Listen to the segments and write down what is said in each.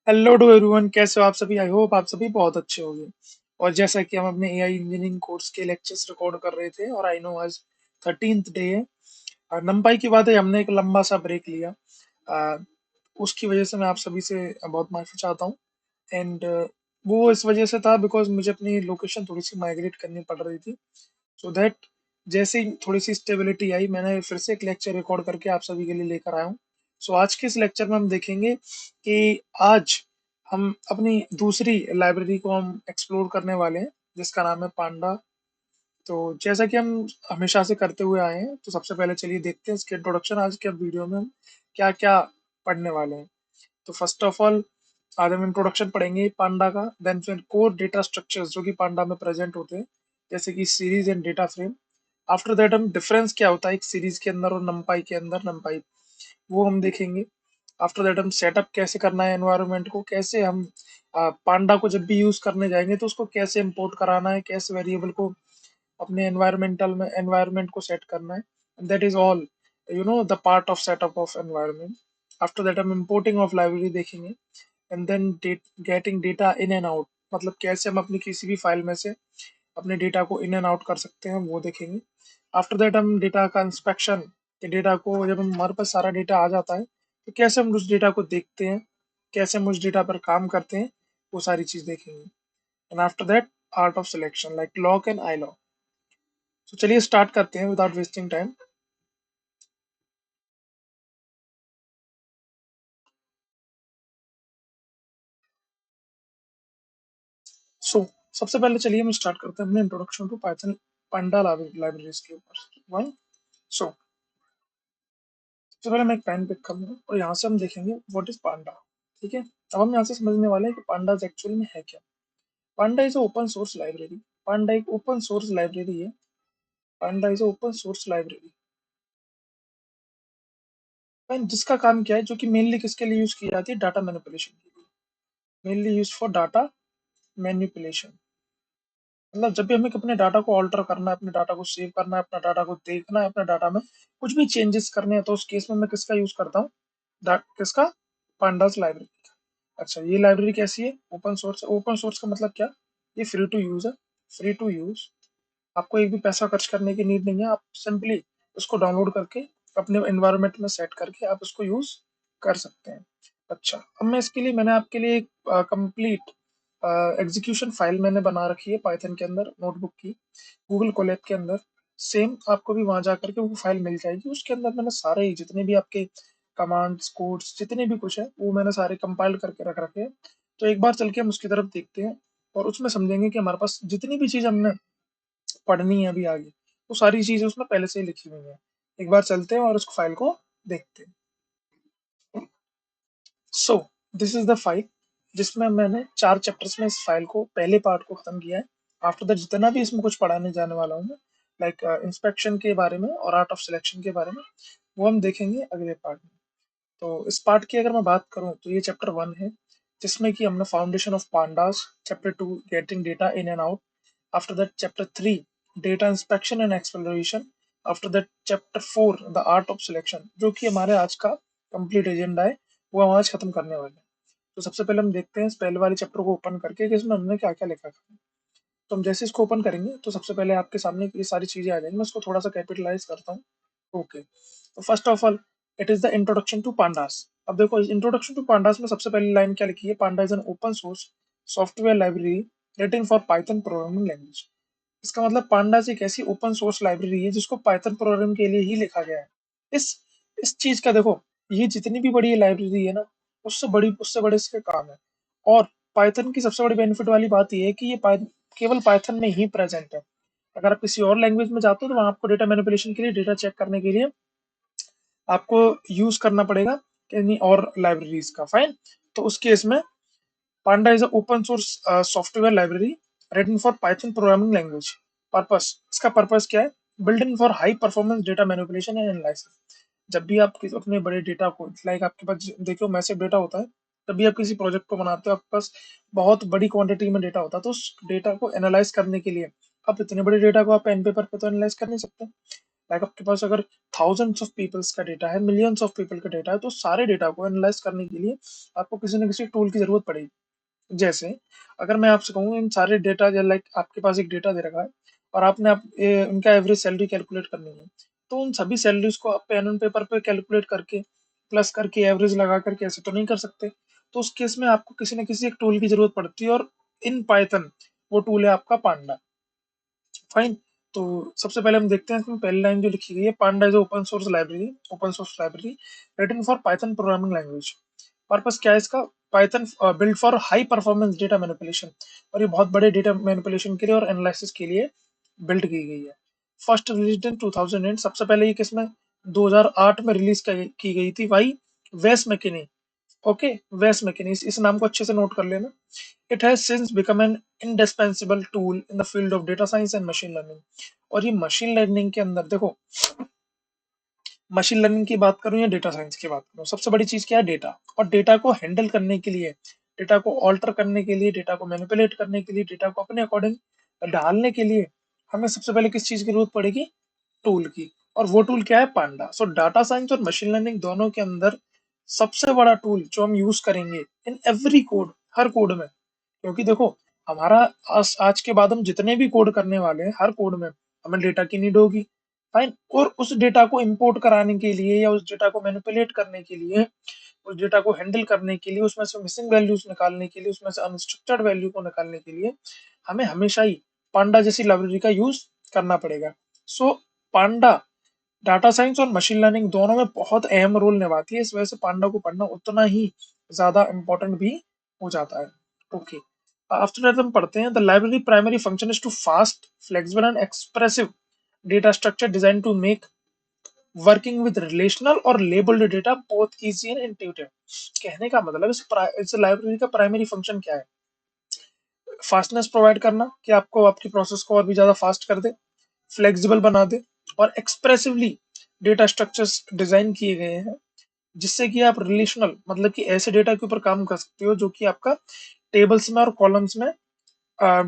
Hello to everyone, कैसे हो आप सभी? आई होप आप सभी बहुत अच्छे होंगे। और जैसा कि हम अपने एआई इंजीनियरिंग कोर्स के लेक्चर्स रिकॉर्ड कर रहे थे, और आई नो आज 13th डे है। और नंपाई की बात है, हमने एक लंबा सा ब्रेक लिया। आ, उसकी वजह से मैं आप सभी से बहुत माफी चाहता हूँ। एंड वो इस वजह से था बिकॉज मुझे अपनी लोकेशन थोड़ी सी माइग्रेट करनी पड़ रही थी। सो दैट जैसे ही थोड़ी सी स्टेबिलिटी आई, मैंने फिर से एक लेक्चर रिकॉर्ड करके आप सभी के लिए लेकर आया हूँ। सो आज के इस लेक्चर में हम देखेंगे कि आज हम अपनी दूसरी लाइब्रेरी को हम एक्सप्लोर करने वाले हैं, जिसका नाम है पांडा। तो जैसा कि हम हमेशा से करते हुए आए हैं, तो सबसे पहले चलिए देखते हैं इसके इंट्रोडक्शन। आज के वीडियो में हम क्या क्या पढ़ने वाले हैं। तो फर्स्ट ऑफ ऑल, आज हम इंट्रोडक्शन पढ़ेंगे पांडा का। देन फिर कोर डेटा स्ट्रक्चर्स जो कि पांडा में प्रेजेंट होते हैं, जैसे कि series and data frame. After that हम डिफरेंस क्या होता है एक सीरीज के अंदर और नंपाई के अंदर, नंपाई वो हम देखेंगे। आफ्टर दैट हम सेटअप कैसे करना है एनवायरनमेंट को, कैसे हम पांडा को जब भी यूज करने जाएंगे तो उसको कैसे इंपोर्ट कराना है, कैसे वेरिएबल को अपने एनवायरमेंटल में एनवायरनमेंट को सेट करना है। That is all the part of setup of environment. After that हम इंपोर्टिंग ऑफ लाइब्रेरी देखेंगे। And then getting data in and out, मतलब कैसे हम अपनी किसी भी फाइल में से अपने डेटा को इन एंड आउट कर सकते हैं, वो देखेंगे। आफ्टर दैट हम डेटा का इंस्पेक्शन, कि डेटा को जब हमारे पास सारा डेटा आ जाता है तो कैसे हम उस डेटा को देखते हैं, कैसे हम उस डेटा पर काम करते हैं, वो सारी चीज देखेंगे। And after that art of selection like lock and I lock. तो चलिए स्टार्ट करते हैं विदाउट वेस्टिंग टाइम। सो सबसे पहले चलिए हम स्टार्ट करते हैं अपने introduction to Python panda libraries के ऊपर। वन। सो सबसे पहले मैं एक पेन पिक करूंगा और यहाँ से हम देखेंगे व्हाट इज पांडा। ठीक है। अब हम यहाँ से समझने वाले हैं कि पांडा एक्चुअल में है क्या। पांडा इज ओपन सोर्स लाइब्रेरी। पांडा एक ओपन सोर्स लाइब्रेरी है। Panda is open source library, जिसका काम क्या है, जो कि मेनली किसके लिए यूज की जाती है, डाटा मैनिपुलेशन के लिए। Mainly use for data manipulation. मतलब जब भी हमें अपने डाटा को ऑल्टर करना है, अपने डाटा को सेव करना है, अपना डाटा को देखना है, अपने डाटा में कुछ भी चेंजेस करने हैं, तो उस केस में मैं किसका यूज करता हूँ, किसका, पांडास लाइब्रेरी का। अच्छा, ये लाइब्रेरी कैसी है, ओपन सोर्स। ओपन सोर्स का मतलब क्या, ये फ्री टू यूज है। फ्री टू यूज, आपको एक भी पैसा खर्च करने की नीड नहीं है। आप सिंपली उसको डाउनलोड करके अपने एनवायरनमेंट में सेट करके आप उसको यूज कर सकते हैं। अच्छा, अब मैं इसके लिए मैंने आपके लिए एक कंप्लीट एग्जीक्यूशन फाइल मैंने बना रखी है पाइथन के अंदर, नोटबुक की, गूगल कोलैब के अंदर। सेम आपको भी वहां जा करके वो फाइल मिल जाएगी। उसके अंदर मैंने सारे जितने भी आपके कमांड्स कोड्स जितने भी कुछ है वो मैंने सारे कंपाइल करके रख रखे हैं। तो एक बार चल के हम उसकी तरफ देखते हैं और उसमें समझेंगे कि हमारे पास जितनी भी चीज हमने पढ़नी है अभी आगे, वो सारी चीजें उसमें पहले से ही लिखी हुई है। एक बार चलते हैं और उस फाइल को देखते हैं। So this is the file जिसमें मैंने 4 चैप्टर्स में इस फाइल को, पहले पार्ट को खत्म किया है। आफ्टर दैट जितना भी इसमें कुछ पढ़ाने जाने वाला हूँ मैं, लाइक इंस्पेक्शन के बारे में और आर्ट ऑफ सिलेक्शन के बारे में, वो हम देखेंगे अगले पार्ट में। तो इस पार्ट की अगर मैं बात करूं तो ये चैप्टर 1 है, जिसमें कि हमने foundation of pandas, chapter 2 getting data in and out, after that chapter 3 data inspection and exploration, after that chapter 4 the art of selection, जो कि हमारे आज का कंप्लीट एजेंडा है, वो हम आज खत्म करने वाले हैं। तो सबसे पहले हम देखते हैं इस पहले वाले चैप्टर को ओपन करके कि इसमें हमने क्या क्या लिखा है। तो हम जैसे इसको ओपन करेंगे तो सबसे पहले आपके सामने ये सारी चीजें आ जाएंगी। मैं इसको थोड़ा सा कैपिटलाइज करता हूँ। ओके, तो first of all, it is the introduction to pandas. अब देखो, इंट्रोडक्शन टू पांडास में सबसे पहली लाइन क्या लिखी है, panda is an open source software library written for Python programming language. इसका मतलब पांडास एक ऐसी ओपन सोर्स लाइब्रेरी है जिसको पाइथन प्रोग्रामिंग के लिए ही लिखा गया है। इस इस चीज का देखो, ये जितनी भी बड़ी लाइब्रेरी है ना, उससे बड़े इसके काम है। और पाइथन की सबसे बड़ी बेनिफिट वाली बात ये है कि ये केवल पाइथन में ही प्रेजेंट है। अगर आप किसी और लैंग्वेज में जाते हो तो वहां आपको डेटा मैनिपुलेशन के लिए, डेटा चेक करने के लिए आपको यूज करना पड़ेगा कहीं और लाइब्रेरीज का। फाइन। तो उस केस में panda is open source software library written for Python programming language. Purpose, इसका पर्पस क्या है, building for high performance data manipulation and analysis. जब भी आप अपने बड़े डेटा को, लाइक आपके पास देखो मैसिव डेटा होता है, तब भी आप किसी प्रोजेक्ट को बनाते हो, आपके पास बहुत बड़ी क्वांटिटी में डेटा होता है, तो उस डेटा को एनालाइज करने के लिए, अब इतने बड़े डेटा को आप पेन पेपर पे तो एनालाइज कर नहीं सकते। लाइक आपके पास अगर थाउजेंड्स ऑफ पीपल्स का डेटा है, मिलियंस ऑफ पीपल का डेटा है, तो सारे डेटा को एनालाइज करने के लिए आपको किसी न किसी टूल की जरूरत पड़ेगी। जैसे अगर मैं आपसे कहूँ इन सारे डेटा, लाइक आपके पास एक डेटा दे रखा है और आपने उनका एवरेज सैलरी कैलकुलेट करनी है, तो उन सभी सैलरीज को आप पेन एंड पेपर पे कैलकुलेट करके प्लस करके एवरेज लगा करके ऐसे तो नहीं कर सकते। तो उस केस में आपको किसी न किसी एक टूल की जरूरत पड़ती है, और इन पाइथन वो टूल है आपका पांडा। फाइन। तो सबसे पहले हम देखते हैं इसमें पहली लाइन जो लिखी गई है, panda is open source library written for Python programming language. Purpose क्या है इसका? Python build for high performance data manipulation, और ये बहुत बड़े डेटा मैनिपुलेशन के लिए और एनालिसिस के लिए बिल्ड की गई है। फर्स्ट रिलीज इन 2008, सबसे पहले ये किसमें 2008 में रिलीज की गई थी भाई, वेस मैकिनी। ओके, वेस मैकिनी, इस नाम को अच्छे से नोट कर लेना। It has since become an indispensable tool in the field of data science and machine learning. और ये मशीन लर्निंग के अंदर देखो, मशीन लर्निंग की बात करूं या डेटा साइंस की बात करूं, सबसे बड़ी चीज क्या है? डेटा। और डेटा को हैंडल करने के लिए, डेटा को ऑल्टर करने के लिए, डेटा को मैनिपुलेट करने के लिए, डेटा को अपने अकॉर्डिंग डालने के लिए हमें सबसे पहले किस चीज की जरूरत पड़ेगी? टूल की। और वो टूल क्या है? पांडा। सो डाटा साइंस और मशीन लर्निंग दोनों के अंदर सबसे बड़ा टूल जो हम यूज करेंगे in every code, her code में, क्योंकि देखो हमारा आज के बाद हम जितने भी कोड करने वाले हैं, हर कोड में हमें डेटा की नीड होगी। फाइन। और उस डेटा को इंपोर्ट कराने के लिए या उस डेटा को मैनिपुलेट करने के लिए, उस डेटा को हैंडल करने के लिए, उसमें से मिसिंग वैल्यूज निकालने के लिए, उसमें से अनस्ट्रक्चर्ड वैल्यू को निकालने के लिए हमें हमेशा ही पांडा जैसी लाइब्रेरी का यूज करना पड़ेगा। सो पांडा डाटा साइंस और मशीन लर्निंग दोनों में बहुत अहम रोल निभाती है, इस वजह से पांडा को पढ़ना उतना ही ज्यादा इंपॉर्टेंट भी हो जाता है। ओके, आफ्टर दैट हम पढ़ते हैं the library primary function is to fast flexible and expressive data structure design to make working with relational और labelled data both easy and intuitive. कहने का मतलब इस लाइब्रेरी का प्राइमरी फंक्शन क्या है? फास्टनेस प्रोवाइड करना, कि आपको आपकी प्रोसेस को और भी ज्यादा फास्ट कर दे, फ्लेक्सिबल बना दे, और एक्सप्रेसिवली डेटा स्ट्रक्चर्स डिजाइन किए गए हैं जिससे कि आप रिलेशनल, मतलब कि ऐसे डेटा के ऊपर काम कर सकते हो जो कि आपका टेबल्स में और कॉलम्स में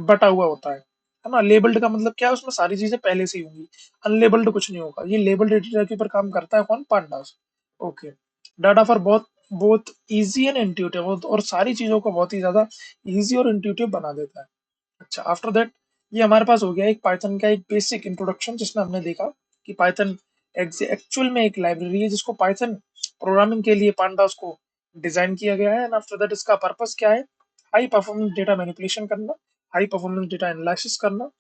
बटा हुआ होता है ना। लेबल्ड का मतलब क्या है? उसमें सारी चीजें पहले से ही होंगी, अनलेबल्ड कुछ नहीं होगा। ये लेबल्ड डेटा के ऊपर काम करता है कौन? पांडास। ओके, डाटा फॉर बहुत बहुत इजी एंड इंट्यूटिव, और सारी चीजों को बहुत ही ज्यादा इजी और इंट्यूटिव बना देता है। अच्छा, आफ्टर दैट ये हमारे पास हो गया एक पाइथन का एक बेसिक इंट्रोडक्शन, जिसमें हमने देखा कि पाइथन एक्चुअल में एक लाइब्रेरी है जिसको पाइथन प्रोग्रामिंग के लिए पांडास को डिजाइन किया गया है। एंड आफ्टर दैट इसका पर्पस क्या है? हाई परफॉर्मेंस डेटा मैनिपुलेशन करना, हाई परफॉर्मेंस डेटा एनालिसिस करना।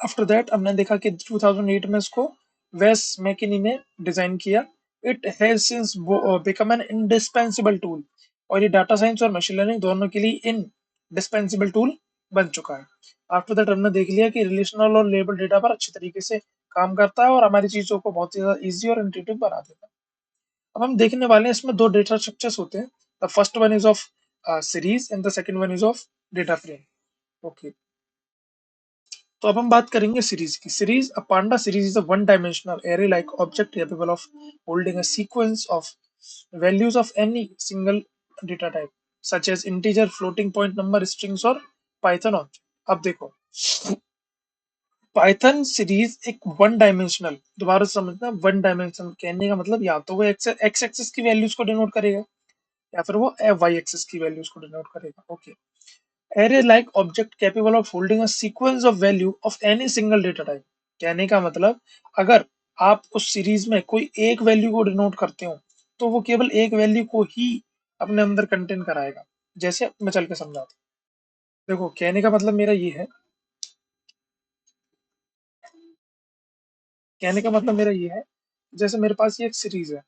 आफ्टर दैट हमने देखा कि 2008 में इसको वेस मैकिनी ने डिजाइन किया। It has since become an indispensable tool, और ये डाटा साइंस और मशीन लर्निंग दोनों के लिए इन डिस्पेंसिबल टूल बन चुका है। आफ्टर दैट हमने देख लिया कि रिलेशनल और लेबल डेटा पर अच्छे तरीके से काम करता है और हमारी चीजों को बहुत ही ज्यादा इजी और इंट्यूटिव बना देता है। अब हम देखने वाले हैं इसमें दो डेटा स्ट्रक्चर्स होते हैं। The first one is of series and the second one is of data frame. Okay, तो अब हम बात करेंगे सीरीज की। Series, a Panda series is a one dimensional array like object capable of holding a sequence of values of any single data type such as integer, floating point number, strings और python object। अब देखो, Python series एक one dimensional, दोबारा से समझना, one dimensional कहने का मतलब या तो वो एक्स एक्सिस की वैल्यूज को डिनोट करेगा या फिर वो वाई एक्सिस की वैल्यूज को डिनोट करेगा। Okay, array like object capable of holding a sequence of value of any single data type। कहने का मतलब अगर आप उस सीरीज में कोई एक वैल्यू को डिनोट करते हो तो वो केवल एक वैल्यू को ही अपने अंदर कंटेन कराएगा। जैसे मैं चल के समझाता हूँ। देखो, कहने का मतलब मेरा ये है, कहने का मतलब मेरा ये है, जैसे मेरे पास ये एक सीरीज है।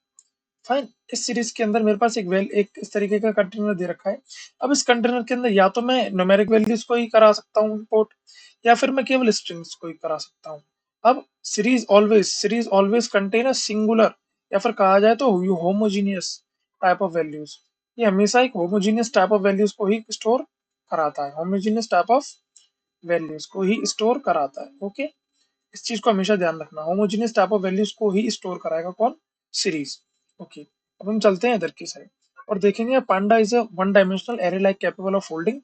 फाइन, इस सीरीज के अंदर मेरे पास एक इस तरीके का कंटेनर दे रखा है। अब इस कंटेनर के अंदर या तो मैं न्यूमेरिक वैल्यूज को ही करा सकता हूँ इंपोर्ट, या फिर मैं केवल स्ट्रिंग्स को ही करा सकता हूँ। अब series always contain a singular, या फिर कहा जाए तो होमोजीनियस टाइप ऑफ वैल्यूज। ये हमेशा एक होमोजीनियस टाइप ऑफ वैल्यूज को ही स्टोर कराता है, होमोजीनियस टाइप ऑफ वैल्यूज को ही स्टोर कराता है। ओके, इस चीज को हमेशा ध्यान रखना, होमोजेनियस टाइप ऑफ वैल्यूज को ही स्टोर कराएगा कौन? सीरीज। ओके, अब हम चलते हैं इधर की साइड और देखेंगे panda is a one dimensional array like capable of holding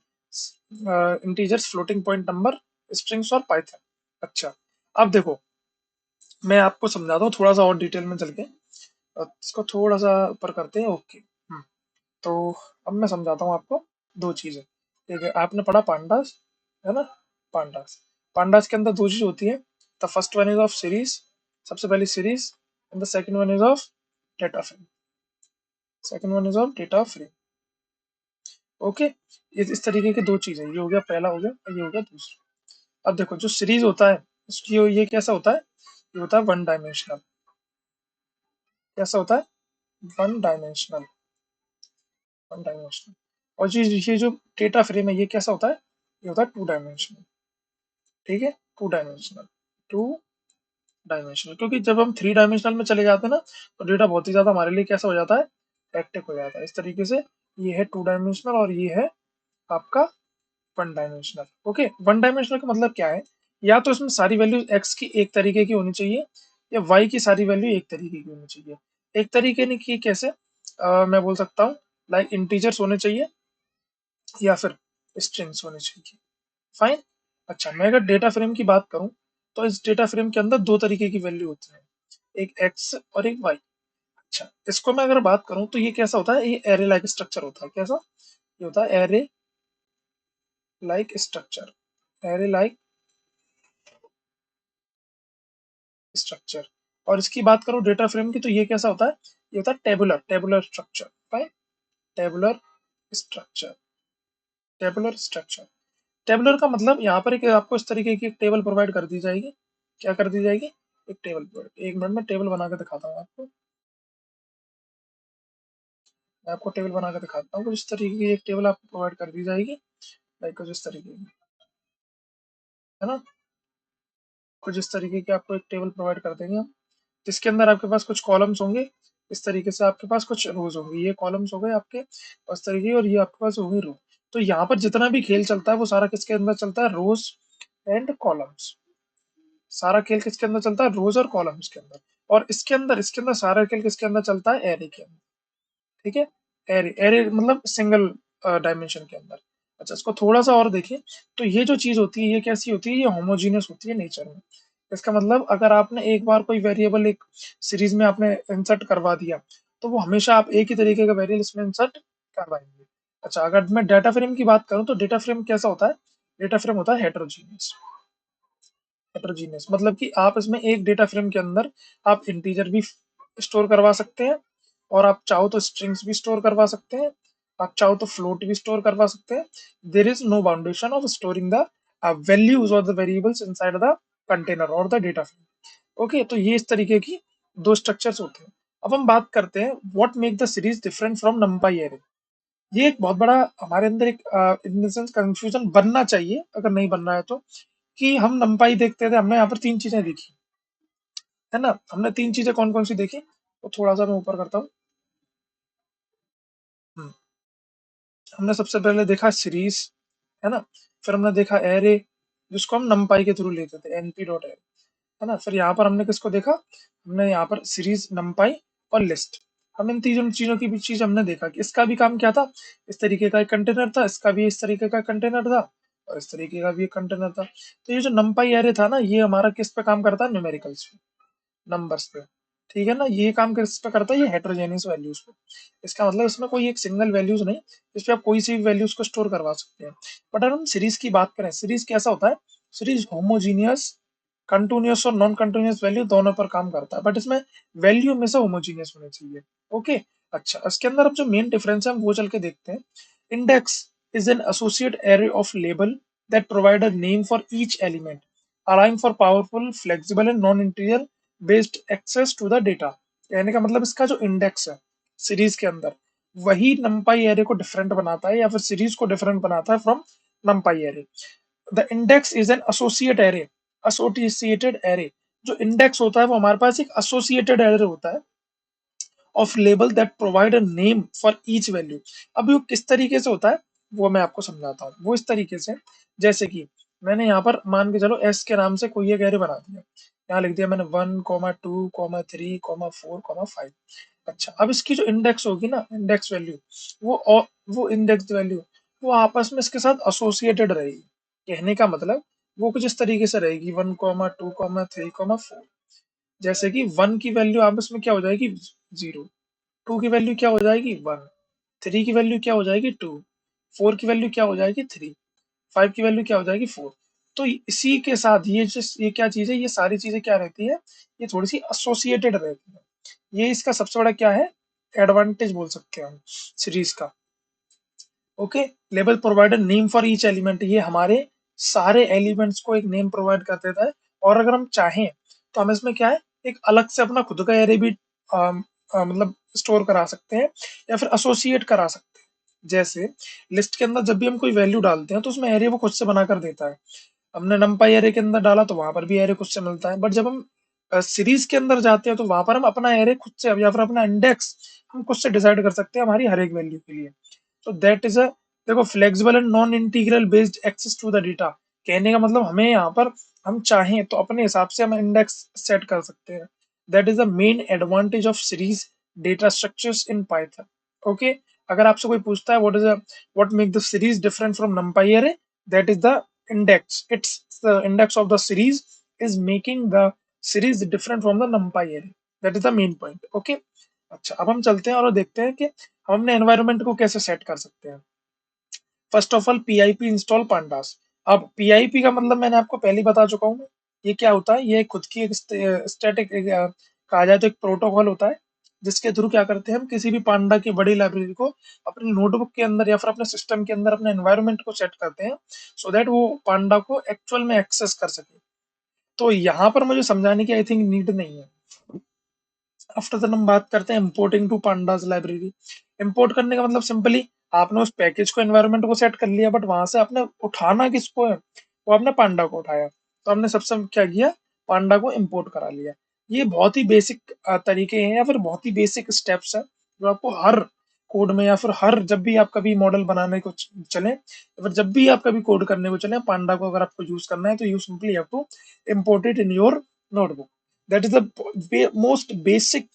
integers, floating point number, strings और पाइथन। अच्छा, अब देखो, मैं आपको समझाता हूँ थोड़ा सा और डिटेल में चल के। इसको थोड़ा सा ऊपर करते हैं। ओके। तो अब मैं समझाता हूँ आपको दो चीजें। ठीक है, आपने पढ़ा पांडास, है ना? पांडास, पांडास के अंदर दो चीज होती है। The first one is of series, सबसे पहली series, and the second one is of data frame, second one is of data frame. Okay, ये इस तरीके की दो चीजें, ये हो गया पहला, हो गया ये हो गया दूसरा। अब देखो जो सीरीज होता है उसकी ये कैसा होता है, ये होता है वन डायमेंशनल। कैसा होता है? One dimensional, one dimensional. और ये जो डेटा फ्रेम है ये कैसा होता है, ये होता है टू डायमेंशनल। ठीक है, टू डायमेंशनल, टू डायमेंशनल। क्योंकि जब हम थ्री डायमेंशनल में चले जाते हैं ना तो डेटा बहुत ही ज्यादा हमारे लिए कैसा हो जाता है, हेक्टिक हो जाता है। इस तरीके से ये है टू डायमेंशनल और ये है आपका one dimensional. Okay, one dimensional का मतलब क्या है, या तो इसमें सारी वैल्यू एक्स की एक तरीके की होनी चाहिए या वाई की सारी वैल्यू एक तरीके की होनी चाहिए। एक तरीके ने की कैसे, मैं बोल सकता हूँ लाइक इंटीजर्स होने चाहिए या फिर स्ट्रिंग्स होने चाहिए। फाइन। अच्छा, मैं अगर डेटा फ्रेम की बात करूं तो इस डेटा फ्रेम के अंदर दो तरीके की वैल्यू होती है, एक एक्स और एक वाई। अच्छा, इसको मैं अगर बात करूं तो ये कैसा होता है, ये एरे लाइक स्ट्रक्चर होता है। कैसा? ये होता है array like structure, array like structure. और इसकी बात करो डेटा फ्रेम की तो ये कैसा होता है, ये होता है tabular, tabular structure. Fine, tabular structure, tabular structure. Tabular का मतलब यहाँ पर एक आपको इस तरीके की एक टेबल प्रोवाइड कर दी जाएगी। क्या कर दी जाएगी? एक टेबल प्रोवाइड। एक मिनट में टेबल बना के दिखाता हूँ आपको। मैं आपको टेबल बना के दिखाता हूँ। कुछ इस तरीके की एक टेबल आपको प्रोवाइड कर दी जाएगी, लाइक कुछ इस तरीके की, है ना? कुछ इस तरीके की आपको एक टेबल प्रोवाइड कर देंगे हम, जिसके अंदर आपके पास कुछ कॉलम्स होंगे। इस तरीके से आपके पास कुछ रोज होंगे, ये कॉलम्स हो गए आपके उस तरीके, और ये आपके पास होंगे रो। तो यहाँ पर जितना भी खेल चलता है वो सारा किसके अंदर चलता है, रोज एंड कॉलम्स। सारा खेल किसके अंदर चलता है, रोज और कॉलम्स के अंदर। और इसके अंदर सारा खेल किसके अंदर चलता है, एरे के अंदर। ठीक है, एरे, एरे मतलब सिंगल डायमेंशन के अंदर। अच्छा, इसको थोड़ा सा और देखें तो ये जो चीज होती है ये कैसी होती है, ये होमोजीनियस होती है नेचर में। इसका मतलब अगर आपने एक बार कोई वेरिएबल एक सीरीज में आपने इंसर्ट करवा दिया तो वो हमेशा आप एक ही तरीके का वेरिएबल इसमें इंसर्ट करवाएंगे। अच्छा, अगर मैं डेटा फ्रेम की बात करूं तो डेटा फ्रेम कैसा होता है, डेटा फ्रेम होता है हेटेरोजीनियस। हेटेरोजीनियस मतलब कि आप इसमें एक डेटा फ्रेम के अंदर आप इंटीजर भी स्टोर करवा सकते हैं, और आप चाहो तो स्ट्रिंग्स भी स्टोर करवा सकते हैं, आप चाहो तो फ्लोट भी स्टोर करवा सकते हैं। There is no boundation of storing the values और the variables inside the container और द डेटा फ्रेम। ओके, तो ये इस तरीके की दो स्ट्रक्चर्स होते हैं। अब हम बात करते हैं what make the series different from नंपाई array. ये एक बहुत बड़ा हमारे अंदर एक इन द सेंस कंफ्यूजन बनना चाहिए, अगर नहीं बन रहा है तो, कि हम नंपाई देखते थे, हमने यहाँ पर तीन चीजें देखी, है ना? हमने तीन चीजें कौन कौन सी देखी, तो थोड़ा सा मैं ऊपर करता हूँ। हम्म, हमने सबसे पहले देखा सीरीज, है ना? फिर हमने देखा एरे, जिसको हम नंपाई के थ्रू लेते थे, एनपी डॉट एरे, है ना? फिर यहाँ पर हमने किसको देखा, हमने यहाँ पर सीरीज, नंपाई और लिस्ट। हम इन तीनों चीजों की भी चीज हमने देखा कि इसका भी काम क्या था, इस तरीके का एक कंटेनर था, इसका भी इस तरीके का कंटेनर था, और इस तरीके का भी एक कंटेनर था। तो ये जो नंपाई एरे था ना, ये हमारा किस पे काम करता है, न्यूमेरिकल्स पे, नंबर्स पे। ठीक है ना, ये काम किस पे करता है, ये हेटेरोजेनियस वैल्यूज पे। इसका मतलब इसमें कोई एक सिंगल वैल्यूज नहीं, इस पे आप कोई सी भी वैल्यूज को स्टोर करवा सकते हैं। बट अगर हम सीरीज की बात करें, सीरीज कैसा होता है, सीरीज होमोजीनियस, कंटिन्यूअस और नॉन कंटिन्यूअस वैल्यू दोनों पर काम करता है, बट इसमें वैल्यू हमेशा होमोजीनियस होनी चाहिए। ओके। अच्छा, इसके अंदर अब जो मेन डिफरेंस है हम वो चल के देखते हैं। Index is an associate array of label that provide a name for each element, allowing for powerful, flexible and non-integral based access to the data। कहने का मतलब इसका जो इंडेक्स है सीरीज के अंदर, वही नंपाई एरे को डिफरेंट बनाता है या फिर सीरीज को डिफरेंट बनाता है from नंपाई array. The index is an associate array, associated array. जो इंडेक्स होता है वो हमारे पास एक एसोसिएटेड एरे होता है of label that provide a name for each value. अब वो किस तरीके से होता है वो मैं आपको समझाता हूँ। वो इस तरीके से, जैसे कि मैंने यहाँ पर मान के चलो एस के नाम से कोई एक एरे बना दिया, यहाँ लिख दिया मैंने 1, 2, 3, 4, 5। अच्छा, अब इसकी जो इंडेक्स होगी ना, इंडेक्स वैल्यू, वो इंडेक्स वैल्यू वो आपस में इसके साथ एसोसिएटेड रहेगी। कहने का मतलब वो कुछ इस तरीके से रहेगी 1, 2, 3, 4। जैसे कि 1 की वैल्यू आपस में क्या हो जाएगी 0, 2 की वैल्यू क्या हो जाएगी 1, 3 की वैल्यू क्या हो जाएगी 2, 4 की वैल्यू क्या हो जाएगी 3, 5 की वैल्यू क्या हो जाएगी 4। तो इसी के साथ ये क्या चीज है, ये सारी चीजें क्या रहती है, ये थोड़ी सी एसोसिएटेड रहती है। ये इसका सबसे बड़ा क्या है, एडवांटेज बोल सकते हैं हम सीरीज का। Okay, label provider name for each element, ये हमारे सारे एलिमेंट्स को एक नेम प्रोवाइड कर देता है। और अगर हम चाहें तो हम इसमें क्या है, एक अलग से अपना खुद का एरे भी मतलब स्टोर करा सकते हैं या फिर एसोसिएट करा सकते हैं। जैसे लिस्ट के अंदर जब भी हम कोई वैल्यू डालते हैं तो उसमें एरे वो खुद से बना कर देता है। हमने नंपाई एरे के अंदर डाला तो वहां पर भी एरे खुद से मिलता है, बट जब हम सीरीज के अंदर जाते हैं तो वहां पर हम अपना एरे खुद से या फिर अपना इंडेक्स हम खुद से डिसाइड कर सकते हैं हमारी हर एक वैल्यू के लिए। तो दैट इज अ, देखो, flexible and non integral based access to the data. कहने का मतलब हमें यहाँ पर हम चाहें तो अपने हिसाब से हम इंडेक्स सेट कर सकते हैं। That is the main advantage of series data structures in Python. Okay, अगर आपसे कोई पूछता है what make the series different from numpy array, that is the index, it's the index of the series is making the series different from the numpy array, that is the main point. Okay, अच्छा, अब हम चलते हैं और देखते हैं कि हम अपने एनवायरनमेंट को कैसे सेट कर सकते हैं। First of all PIP install pandas. अब पीआईपी का मतलब मैंने आपको पहले ही बता चुका हूँ। ये क्या होता है, ये खुद की एक स्टैटिक कहा जाए तो एक प्रोटोकॉल होता है, जिसके थ्रू क्या करते हैं हम किसी भी पांडा की बड़ी लाइब्रेरी को अपनी नोटबुक के अंदर या फिर अपने सिस्टम के अंदर अपने एनवायरनमेंट को सेट करते हैं, सो दैट वो पांडा को एक्चुअल में एक्सेस कर सके। तो यहाँ पर मुझे समझाने की आई थिंक नीड नहीं है। आफ्टर दैट हम बात करते हैं importing to pandas library. Import करने का मतलब सिंपली आपने उस पैकेज को एनवायरनमेंट को सेट कर लिया, बट वहां से आपने उठाना किसको है, वो आपने पांडा को उठाया। तो हमने सबसे क्या किया, पांडा को इंपोर्ट करा लिया। ये बहुत ही बेसिक तरीके हैं या फिर बहुत ही बेसिक स्टेप्स है जो आपको हर कोड में या फिर हर जब भी आप कभी मॉडल बनाने को चले या फिर जब भी आप कभी कोड करने को चले, पांडा को अगर आपको यूज करना है तो you simply have to import it in your notebook. That is the most basic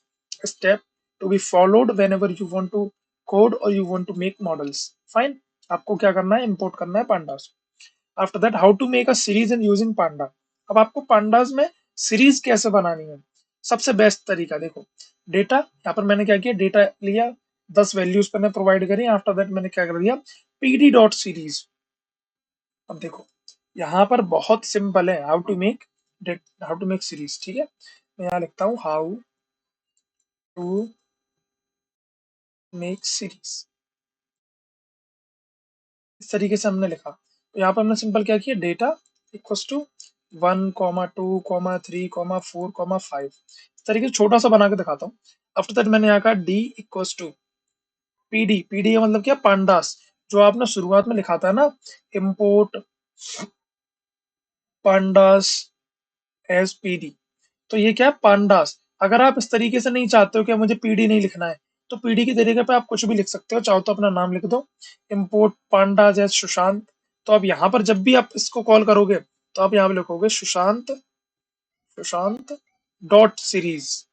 step to be followed whenever you want to code or you want to make models. Fine. आपको क्या करना है, import करना है pandas. After that, how to make a series in using panda. अब आपको pandas में series कैसे बनानी है, सबसे बेस्ट तरीका देखो, डेटा यहाँ पर मैंने क्या किया, डेटा लिया, 10 वैल्यूज मैंने प्रोवाइड करी। आफ्टर दैट मैंने क्या कर दिया, pd डॉट सीरीज। अब देखो यहाँ पर बहुत सिंपल है, हाउ टू मेक सीरीज। ठीक है, मैं यहाँ लिखता हूँ हाउ टू मेक सीरीज, इस तरीके से हमने लिखा। तो यहाँ पर हमने सिंपल क्या किया, डेटा इक्वल्स टू 1,2,3,4,5, इस तरीके से छोटा सा बना के दिखाता हूँ। आफ्टर दैट मैंने यहाँ कहा D equals to PD. PD का मतलब क्या, पांडास, जो आपने शुरुआत में लिखा था ना, इम्पोर्ट पांडास एज पीडी। तो ये क्या है, पांडास। अगर आप इस तरीके से नहीं चाहते हो कि मुझे पीडी नहीं लिखना है, तो पीडी की तरीके पे आप कुछ भी लिख सकते हो, चाहो तो अपना नाम लिख दो, इम्पोर्ट पांडास एज सुशांत। तो अब यहाँ पर जब भी आप इसको कॉल करोगे तो आप यहाँ पे लिखोगे सुशांत, सुशांत डॉट सीरीज।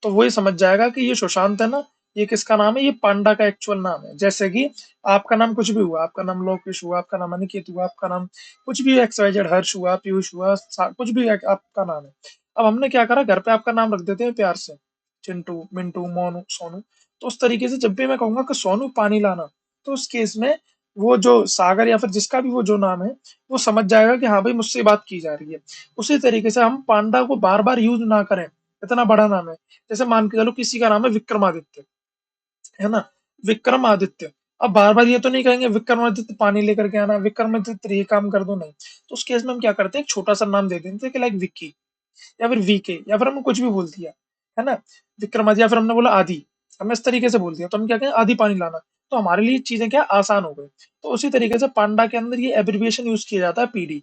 तो वही समझ जाएगा कि ये सुशांत है ना, ये किसका नाम है, ये पांडा का एक्चुअल नाम है। जैसे कि आपका नाम कुछ भी हुआ, आपका नाम लोकेश हुआ, आपका नाम अनिकेत हुआ, आपका नाम कुछ भी एक्स वाई जेड, हर्ष हुआ, पीयूष हुआ, कुछ भी आपका नाम है। अब हमने क्या करा, घर पे आपका नाम रख देते हैं प्यार से, चिंटू, मिंटू, मोनू, सोनू। तो उस तरीके से जब भी मैं कहूंगा कि सोनू पानी लाना, तो उस केस में वो जो सागर या फिर जिसका भी वो जो नाम है, वो समझ जाएगा कि हाँ भाई मुझसे बात की जा रही है। उसी तरीके से हम पांडा को बार बार यूज ना करें, इतना बड़ा नाम है। जैसे मान के चलो किसी का नाम है विक्रमादित्य, है ना, विक्रमादित्य। अब बार बार ये तो नहीं कहेंगे विक्रमादित्य पानी लेकर के आना, विक्रमादित्य ये काम कर दो, नहीं। तो उस केस में हम क्या करते हैं, एक छोटा सा नाम दे देते हैं कि लाइक विक्की या फिर वीके, या फिर हमने कुछ भी बोल दिया, है ना, विक्रमादित्य, या फिर हमने बोला आदि, हमने इस तरीके से बोल दिया, तो हम क्या कहें, आदि पानी लाना। तो हमारे लिए चीजें क्या आसान हो गई। तो उसी तरीके से पांडा के अंदर ये एब्रिविएशन यूज किया जाता है पीडी।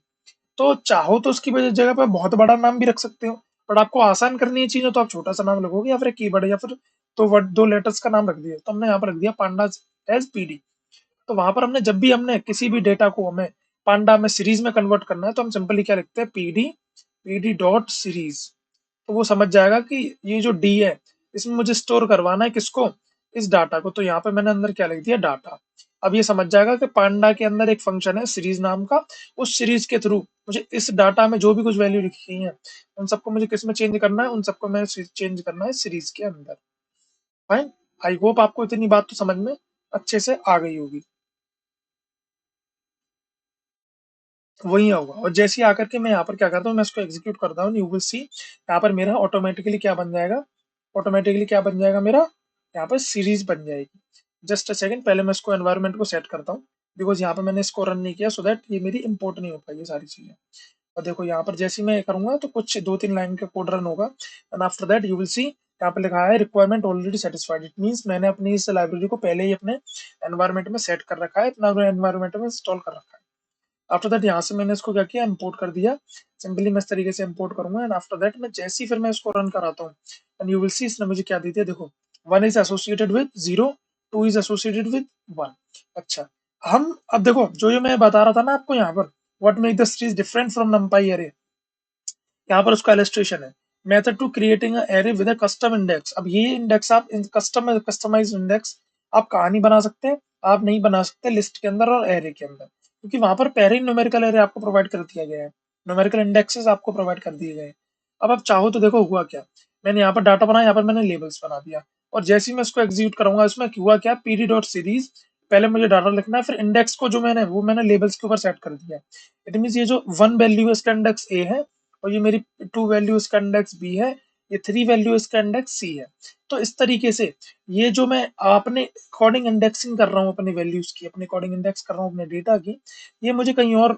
तो चाहो तो उसकी वजह जगह पे बहुत बड़ा नाम भी रख सकते हो, बट आपको आसान करनी है चीजें तो आप छोटा सा नाम लगोगे या फिर कीवर्ड या फिर दो वर्ड, दो लेटर्स का नाम रख दिया। तो हमने यहाँ पर रख दिया पांडा एज पीडी। तो वहां पर हमने जब भी हमने किसी भी डेटा को हमें पांडा में सीरीज में कन्वर्ट करना है, तो हम सिंपली क्या लिखते हैं, पीडी, पीडी डॉट सीरीज। तो वो समझ जाएगा कि ये जो डी है, इसमें मुझे स्टोर करवाना है किसको, इस डाटा को। तो यहाँ पे मैंने अंदर क्या लिख दिया, डाटा। अब ये समझ जाएगा कि पांडा के अंदर एक फंक्शन है सीरीज नाम का, उस सीरीज के थ्रू मुझे इस डाटा में जो भी कुछ वैल्यू लिखी गई है उन सबको मुझे किस में चेंज करना है, उन सबको मैं चेंज करना है सीरीज के अंदर। फाइन। आई होप आपको इतनी बात तो समझ में अच्छे से आ गई होगी। वही होगा, और जैसे ही आकर के मैं यहाँ पर क्या करता हूँ, मैं इसको एग्जीक्यूट करता हूँ, यू विल सी यहाँ पर मेरा ऑटोमेटिकली क्या बन जाएगा, ऑटोमेटिकली क्या बन जाएगा मेरा, यहाँ पर सीरीज बन जाएगी। जस्ट अ सेकंड, पहले मैं इसको एनवायरनमेंट को सेट करता हूँ, बिकॉज यहाँ पर मैंने इसको रन नहीं किया, सो दैट ये मेरी इंपोर्ट नहीं हो पाई ये सारी चीजें। और देखो यहाँ पर जैसे ही मैं करूंगा तो कुछ 2-3 लाइन का कोड रन होगा, and after that you will सी यहाँ पर लिखा है requirement already satisfied. It means मैंने अपनी इस लाइब्रेरी को पहले ही अपने एनवायरनमेंट में सेट कर रखा है, अपना एनवायरनमेंट में इंस्टॉल कर रखा है। आफ्टर दैट यहाँ से मैंने इसको क्या किया, इंपोर्ट कर दिया। सिंपली मैं इस तरीके से इंपोर्ट करूंगा, एंड आफ्टर दैट मैं जैसे ही फिर मैं इसको रन कराता हूँ, एंड यू विल सी इसने मुझे क्या दी थी, देखो 1 is associated with 0, 2 is associated with 1। अच्छा, हम अब देखो जो ये मैं बता रहा था ना आपको यहाँ पर, what make the series different from numpy array, यहाँ पर उसका इलस्ट्रेशन है। Method to creating array with a custom index. अब ये इंडेक्स आप कस्टमाइज इंडेक्स आप कहाँ नहीं बना सकते, आप नहीं बना सकते लिस्ट के अंदर और एरे के अंदर, क्योंकि वहां पर पहले ही न्यूमेरिकल एरे आपको प्रोवाइड कर दिया गया है, न्यूमेरिकल इंडेक्सेस आपको प्रोवाइड कर दिए गए हैं। अब आप चाहो तो देखो हुआ क्या, मैंने यहाँ पर डाटा बनाया, यहाँ पर मैंने लेबल्स बना दिया, और जैसे ही मैं इसको एग्जीक्यूट करूंगा इसमें हुआ क्या, पीडी डॉट सीरीज, पहले मुझे डाटा लिखना है, फिर इंडेक्स को जो मैंने वो मैंने लेबल्स के ऊपर सेट कर दिया। इट मीन ये जो 1 वैल्यू है इसका इंडेक्स ए है, और ये मेरी 2 वैल्यू इसका इंडेक्स बी है, ये 3 वैल्यू इसका इंडेक्स सी है। तो इस तरीके से ये जो मैं अपने अकॉर्डिंग इंडेक्सिंग कर रहा हूँ अपने वैल्यूज की, अपने अकॉर्डिंग इंडेक्स कर रहा हूँ अपने डेटा की, ये मुझे कहीं और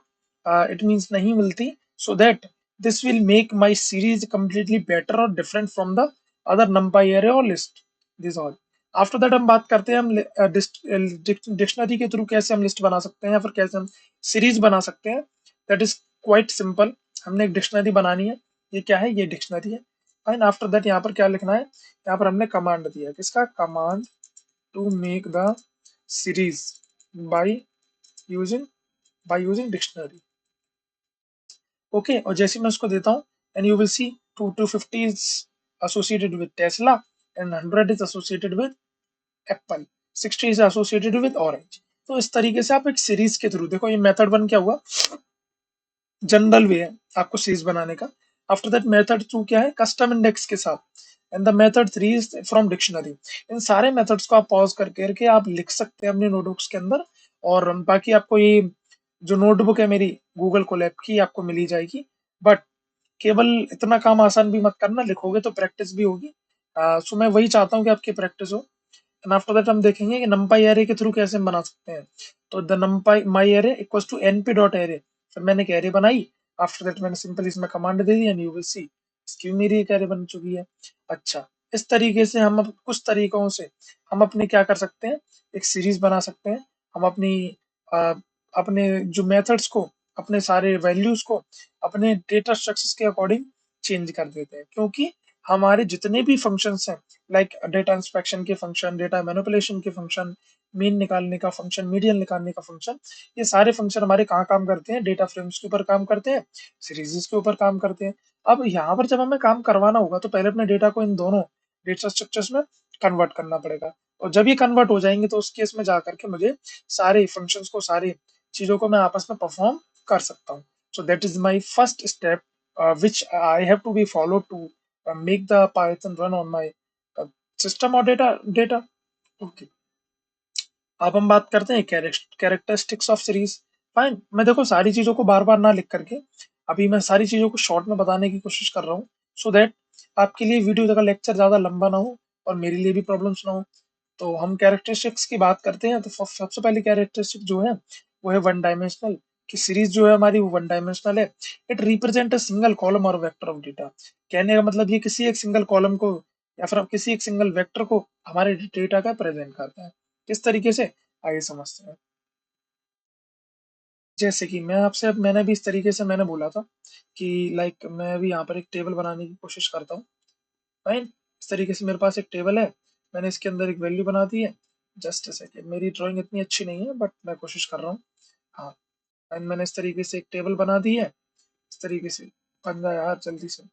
इट मींस नहीं मिलती, so that this will make my series completely better और different from the other numpy array और list, this all. After that हम बात करते हैं हम डिक्शनरी के थ्रू कैसे हम लिस्ट बना सकते हैं या फिर कैसे हम सीरीज बना सकते हैं। That is quite simple. हमने एक डिक्शनरी बनानी है, ये क्या है, ये डिक्शनरी है। एंड आफ्टर दैट यहाँ पर क्या लिखना है, यहाँ पर हमने कमांड दिया है, किसका, command to make the series by using dictionary. Okay, और जैसे मैं उसको देता हूँ, and you will see 250 is associated with Tesla, and 100 is associated with apple, 60 is associated with orange. तो इस तरीके से आप एक सीरीज के थ्रू, देखो ये मेथड वन क्या हुआ, जनरल वे है आपको सीरीज बनाने का। आफ्टर दैट मेथड टू क्या है, कस्टम इंडेक्स के साथ, and the method three is from dictionary. इन सारे मेथड्स को आप पॉज करके आप लिख सकते हैं अपने नोटबुक्स के अंदर, और बाकी आपको ये जो नोटबुक है मेरी गूगल कोलैब की आपको मिली जाएगी। बट केवल इतना काम आसान भी मत करना, लिखोगे तो प्रैक्टिस भी होगी। सो मैं वही चाहता हूँ कि आपकी प्रैक्टिस हो। एंड आफ्टर दैट हम देखेंगे कि numpy array के थ्रू कैसे हम बना सकते हैं। तो the numpy my array equals to np dot array, फिर मैंने एक एरे बनाई। आफ्टर दैट मैंने सिंपल इसमें कमांड दे दी, एंड यू विल सी इसकी मेरी एक एरे बन चुकी है। अच्छा, इस तरीके से हम अब कुछ तरीकों से हम अपने क्या कर सकते हैं, एक सीरीज बना सकते हैं। हम अपनी अ, अपने जो मेथड्स को, अपने सारे वैल्यूज को अपने डेटा स्ट्रक्चर्स के अकॉर्डिंग चेंज कर देते हैं, क्योंकि हमारे जितने भी फंक्शंस हैं, लाइक डेटा इंस्पेक्शन के फंक्शन, डेटा मैनिपुलेशन के फंक्शन, मीन निकालने का फंक्शन, मीडियन निकालने का फंक्शन, ये सारे फंक्शन हमारे कहाँ काम करते हैं, डेटा फ्रेम्स के ऊपर काम करते हैं, सीरीजेस के ऊपर काम करते हैं। अब यहाँ पर जब हमें काम करवाना होगा तो पहले अपने डेटा को इन दोनों डेटा स्ट्रक्चर्स में कन्वर्ट करना पड़ेगा, और जब ये कन्वर्ट हो जाएंगे तो उस केस में जाकर के मुझे सारे फंक्शंस को, सारी चीजों को मैं आपस में परफॉर्म कर सकता हूँ। So that is my first step which I have to be followed to make the Python run on my system or data. Okay. अब हम बात करते हैं कैरेक्टरिस्टिक्स ऑफ सीरीज। फाइन, मैं देखो सारी चीजों को बार बार ना लिख करके अभी मैं सारी चीजों को शॉर्ट में बताने की कोशिश कर रहा हूँ, सो दैट आपके लिए वीडियो का लेक्चर ज्यादा लंबा ना हो और मेरे लिए भी प्रॉब्लम्स ना हो। तो हम कैरेक्टरिस्टिक्स की बात करते हैं, तो सबसे पहले कैरेक्टरिस्टिक जो है वो है वन डायमेंशनल, कि सीरीज जो है हमारी वो वन डायमेंशनल है। It represent a single column और वेक्टर ऑफ डेटा। कहने का मतलब ये किसी एक सिंगल कॉलम को या फिर किसी एक सिंगल वेक्टर को हमारे डेटा का प्रेजेंट करता है। किस तरीके से, आइए समझते हैं। जैसे कि मैं आपसे, अब मैंने भी इस तरीके से मैंने बोला था कि लाइक मैं भी यहाँ पर एक टेबल बनाने की कोशिश करता हूँ। फाइन, इस तरीके से मेरे पास एक टेबल है, मैंने इसके अंदर एक वैल्यू बना दी है। जस्ट अ सेकेंड, मेरी ड्राइंग इतनी अच्छी नहीं है बट मैं कोशिश कर रहा हूँ। हाँ, एंड मैंने इस तरीके से एक टेबल बना दी है। इस तरीके से बन जाए यार जल्दी से,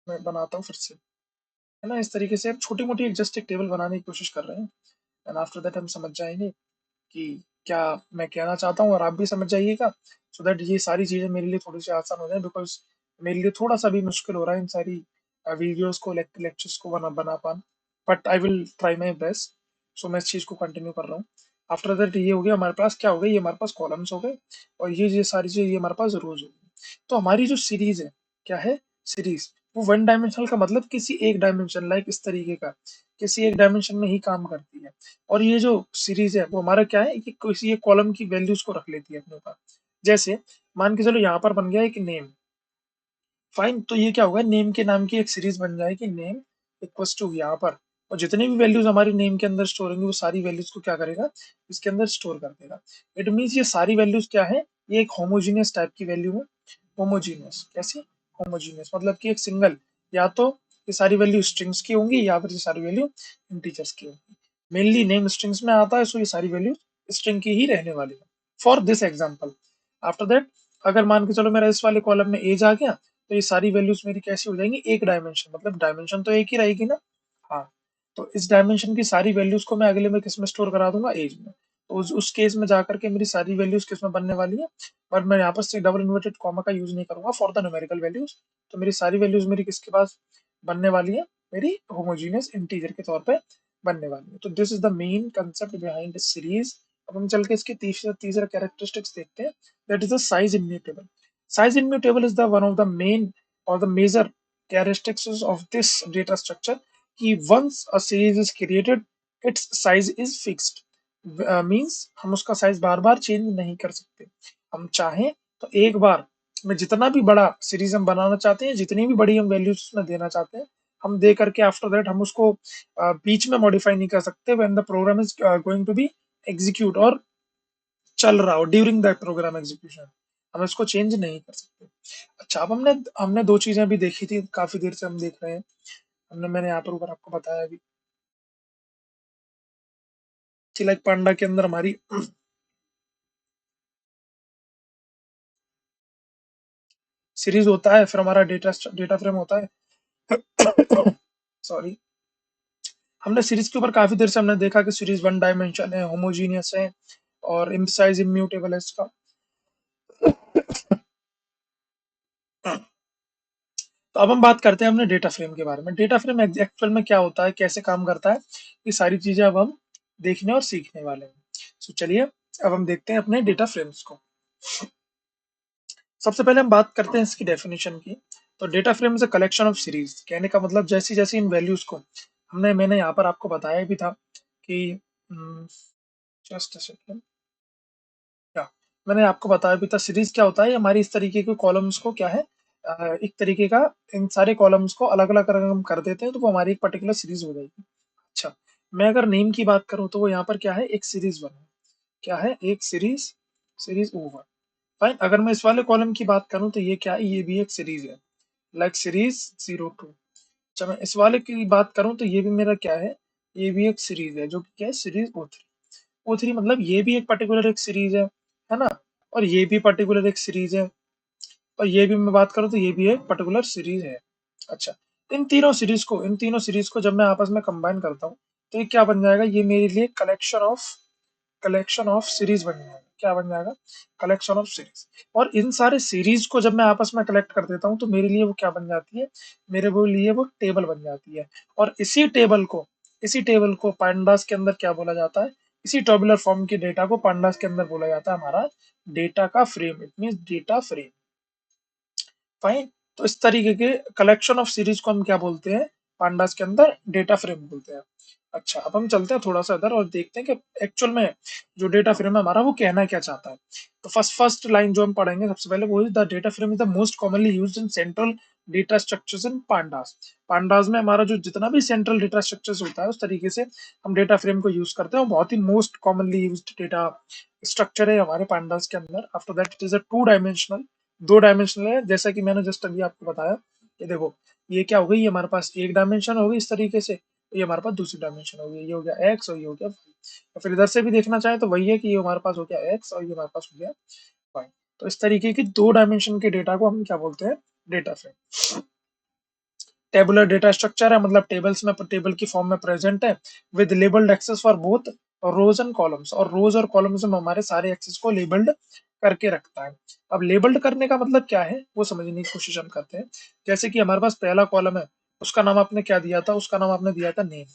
मैं बनाता हूँ फिर से, है ना। इस तरीके से आप छोटी मोटी एक जस्ट एक टेबल बनाने की कोशिश कर रहे हैं। एंड आफ्टर दैट हम समझ जाएंगे कि क्या मैं कहना चाहता हूँ और आप भी समझ जाइएगा, सो दैट ये सारी चीजें मेरे लिए थोड़ी सी आसान हो जाए, बिकॉज मेरे लिए थोड़ा सा भी मुश्किल हो रहा है इन सारी वीडियोस को, लेक्चर्स को बना पाना, but I will try my best. So मैं इस चीज को कंटिन्यू कर रहा हूँ। आफ्टर दैट ये हो गया हमारे पास, क्या हो गया, ये हमारे पास कॉलम्स हो गए, और ये सारी चीजें ये हमारे पास रोज हो गई। तो हमारी जो सीरीज है, क्या है, सीरीज, वो वन डायमेंशनल का मतलब किसी एक डायमेंशन, लाइक इस तरीके का, किसी एक डायमेंशन में ही काम करती है। और ये जो सीरीज है वो हमारा क्या है कि किसी एक कॉलम की वैल्यूज को रख लेती है अपने पास। जैसे मान के चलो यहाँ पर बन गया एक नेम, फाइन, तो ये क्या होगा, नेम के नाम की एक सीरीज बन जाएगी, नेम इक्वल्स टू यहाँ पर, और जितनी भी वैल्यूज हमारी नेम के अंदर स्टोर होंगी वो सारी वैल्यूज को क्या करेगा, इसके अंदर स्टोर कर देगा। इट मीन्स ये सारी वैल्यूज क्या है, ये एक होमोजीनियस टाइप की वैल्यू है। होमोजीनियस कैसी, होमोजीनियस मतलब कि एक सिंगल, या तो ये सारी वैल्यू स्ट्रिंग्स की होंगी या फिर ये सारी वैल्यू इंटीजर्स की होंगी। मेनली नेम स्ट्रिंग्स में आता है, सो ये सारी वैल्यू स्ट्रिंग की ही रहने वाली है for this example. After that अगर मान के चलो मेरा इस वाले कॉलम में एज आ गया, तो ये सारी वैल्यूज मेरी कैसी हो जाएंगी, एक डायमेंशन, मतलब डायमेंशन तो एक ही रहेगी ना। हाँ, तो इस डायमेंशन की सारी वैल्यूज को मैं अगले में किस में स्टोर करा दूंगा, एज में। तो उस केस में जाकर के मेरी सारी वैल्यूज किस में बनने वाली है, पर मैं यहाँ पर से डबल इन्वर्टेड कॉमा का यूज नहीं करूंगा फॉर द न्यूमेरिकल वैल्यूज। तो मेरी सारी वैल्यूज मेरी किसके पास बनने वाली है, मेरी होमोजीनियस इंटीजर के तौर पे बनने वाली है। तो this is the main concept behind series. अब हम चल के इसके तीसरा तीसरा कैरेक्टरिस्टिक्स देखते हैं, that is the size immutable. Size immutable is the one of the main or the major characteristics of this data structure कि once a series is created its size is fixed, means हम उसका size बार बार change नहीं कर सकते। हम चाहें तो एक बार में जितना भी बड़ा सीरीज हम बनाना चाहते हैं, जितनी भी बड़ी हम वैल्यूज उसमें देना चाहते हैं, हम दे करके आफ्टर दैट हम उसको बीच में मॉडिफाई नहीं कर सकते when the program is going to be execute, और चल रहा हो ड्यूरिंग दैट प्रोग्राम एग्जीक्यूशन, हम इसको चेंज नहीं कर सकते। अच्छा, अब हमने हमने दो चीजें अभी देखी थी, काफी देर से हम देख रहे हैं। हमने मैंने यहाँ पर ऊपर आपको बताया अभी कि लाइक पांडा के अंदर हमारी सीरीज होता है, फिर हमारा डेटा डेटा फ्रेम होता है। सॉरी, हमने सीरीज के ऊपर काफी देर से हमने देखा कि सीरीज वन डायमेंशन है, होमोजीनियस है, और साइज इम्यूटेबल है इसका। तो अब हम बात करते हैं अपने डेटा फ्रेम के बारे में। डेटा फ्रेम एक्चुअल में क्या होता है, कैसे काम करता है, ये सारी चीजें अब हम देखने और सीखने वाले हैं। तो चलिए अब हम देखते हैं अपने डेटा फ्रेम्स को। सबसे पहले हम बात करते हैं इसकी डेफिनेशन की। तो data frame is a collection of series, कहने का मतलब जैसी जैसी इन वैल्यूज को मैंने यहाँ पर आपको बताया भी था कि जस्ट सेकेंड, या मैंने आपको बताया भी था, सीरीज क्या होता है, हमारी इस तरीके के कॉलम्स को क्या है, एक तरीके का, इन सारे कॉलम्स को अलग अलग अगर हम कर देते हैं तो वो हमारी एक पर्टिकुलर सीरीज हो जाएगी। अच्छा, मैं अगर नेम की बात करूं तो वो यहाँ पर क्या है, एक सीरीज वन है, क्या है, एक सीरीज, सीरीज ओवर। फाइन, अगर मैं इस वाले कॉलम की बात करूं तो ये क्या है, ये भी एक सीरीज है, लाइक सीरीज 02। अच्छा, मैं इस वाले की बात करूं तो ये भी मेरा क्या है, ये भी एक सीरीज है, जो कि क्या है, सीरीज O3। O3 मतलब ये भी एक पर्टिकुलर एक सीरीज है ना, और ये भी पर्टिकुलर एक सीरीज है, और ये भी मैं बात करूँ तो ये भी एक पर्टिकुलर सीरीज है। अच्छा, इन तीनों सीरीज को जब मैं आपस में कंबाइन करता हूँ तो ये क्या बन जाएगा, ये मेरे लिए कलेक्शन ऑफ सीरीज बन जाएगा। क्या बन जाएगा, कलेक्शन ऑफ सीरीज। और इन सारे सीरीज को जब मैं आपस में कलेक्ट कर देता हूँ तो मेरे लिए वो क्या बन जाती है, मेरे वो लिए वो टेबल बन जाती है। और इसी टेबल को पांडास के अंदर क्या बोला जाता है, इसी टेबुलर फॉर्म के डेटा को पांडास के अंदर बोला जाता है हमारा डेटा का frame, it mean data frame. Fine, तो इस तरीके के कलेक्शन ऑफ सीरीज को हम क्या बोलते हैं, पांडास के अंदर डेटा फ्रेम बोलते हैं। अच्छा, अब हम चलते हैं थोड़ा सा इधर और देखते हैं कि एक्चुअल में जो डेटा फ्रेम है हमारा वो कहना क्या चाहता है। तो फर्स्ट लाइन जो हम पढ़ेंगे सबसे पहले वो, the data frame is the most commonly used in central data structures in pandas. Pandas में हमारा जो जितना भी सेंट्रल डेटा स्ट्रक्चर्स होता है उस तरीके से हम डेटा फ्रेम को यूज करते हैं, बहुत ही most commonly used data structure है हमारे पांडास के अंदर। After that it is a two dimensional, दो डायमेंशनल है, जैसा कि मैंने जस्ट अभी आपको बताया कि देखो ये क्या हो गई, ये हमारे पास एक डायमेंशन हो गई इस तरीके से, तो ये हमारे पास दूसरी डायमेंशन हो गई, ये हो गया एक्स और ये हो गया वाई। और फिर इधर से भी देखना चाहें तो वही है कि ये हमारे पास हो गया एक्स और ये हमारे पास हो गया वाई। तो इस तरीके की दो डायमेंशन के डेटा को हम क्या बोलते हैं, data frame. Tabular data structure है, मतलब टेबल्स में टेबल की फॉर्म में प्रेजेंट है with labelled axes for both rows and columns, और रोज और कॉलम्स में हमारे सारे एक्सेस को लेबल्ड करके रखता है। अब लेबल्ड करने का मतलब क्या है वो समझने की कोशिश हम करते हैं। जैसे कि हमारे पास पहला कॉलम है, उसका नाम आपने क्या दिया था, उसका नाम आपने दिया था नेम,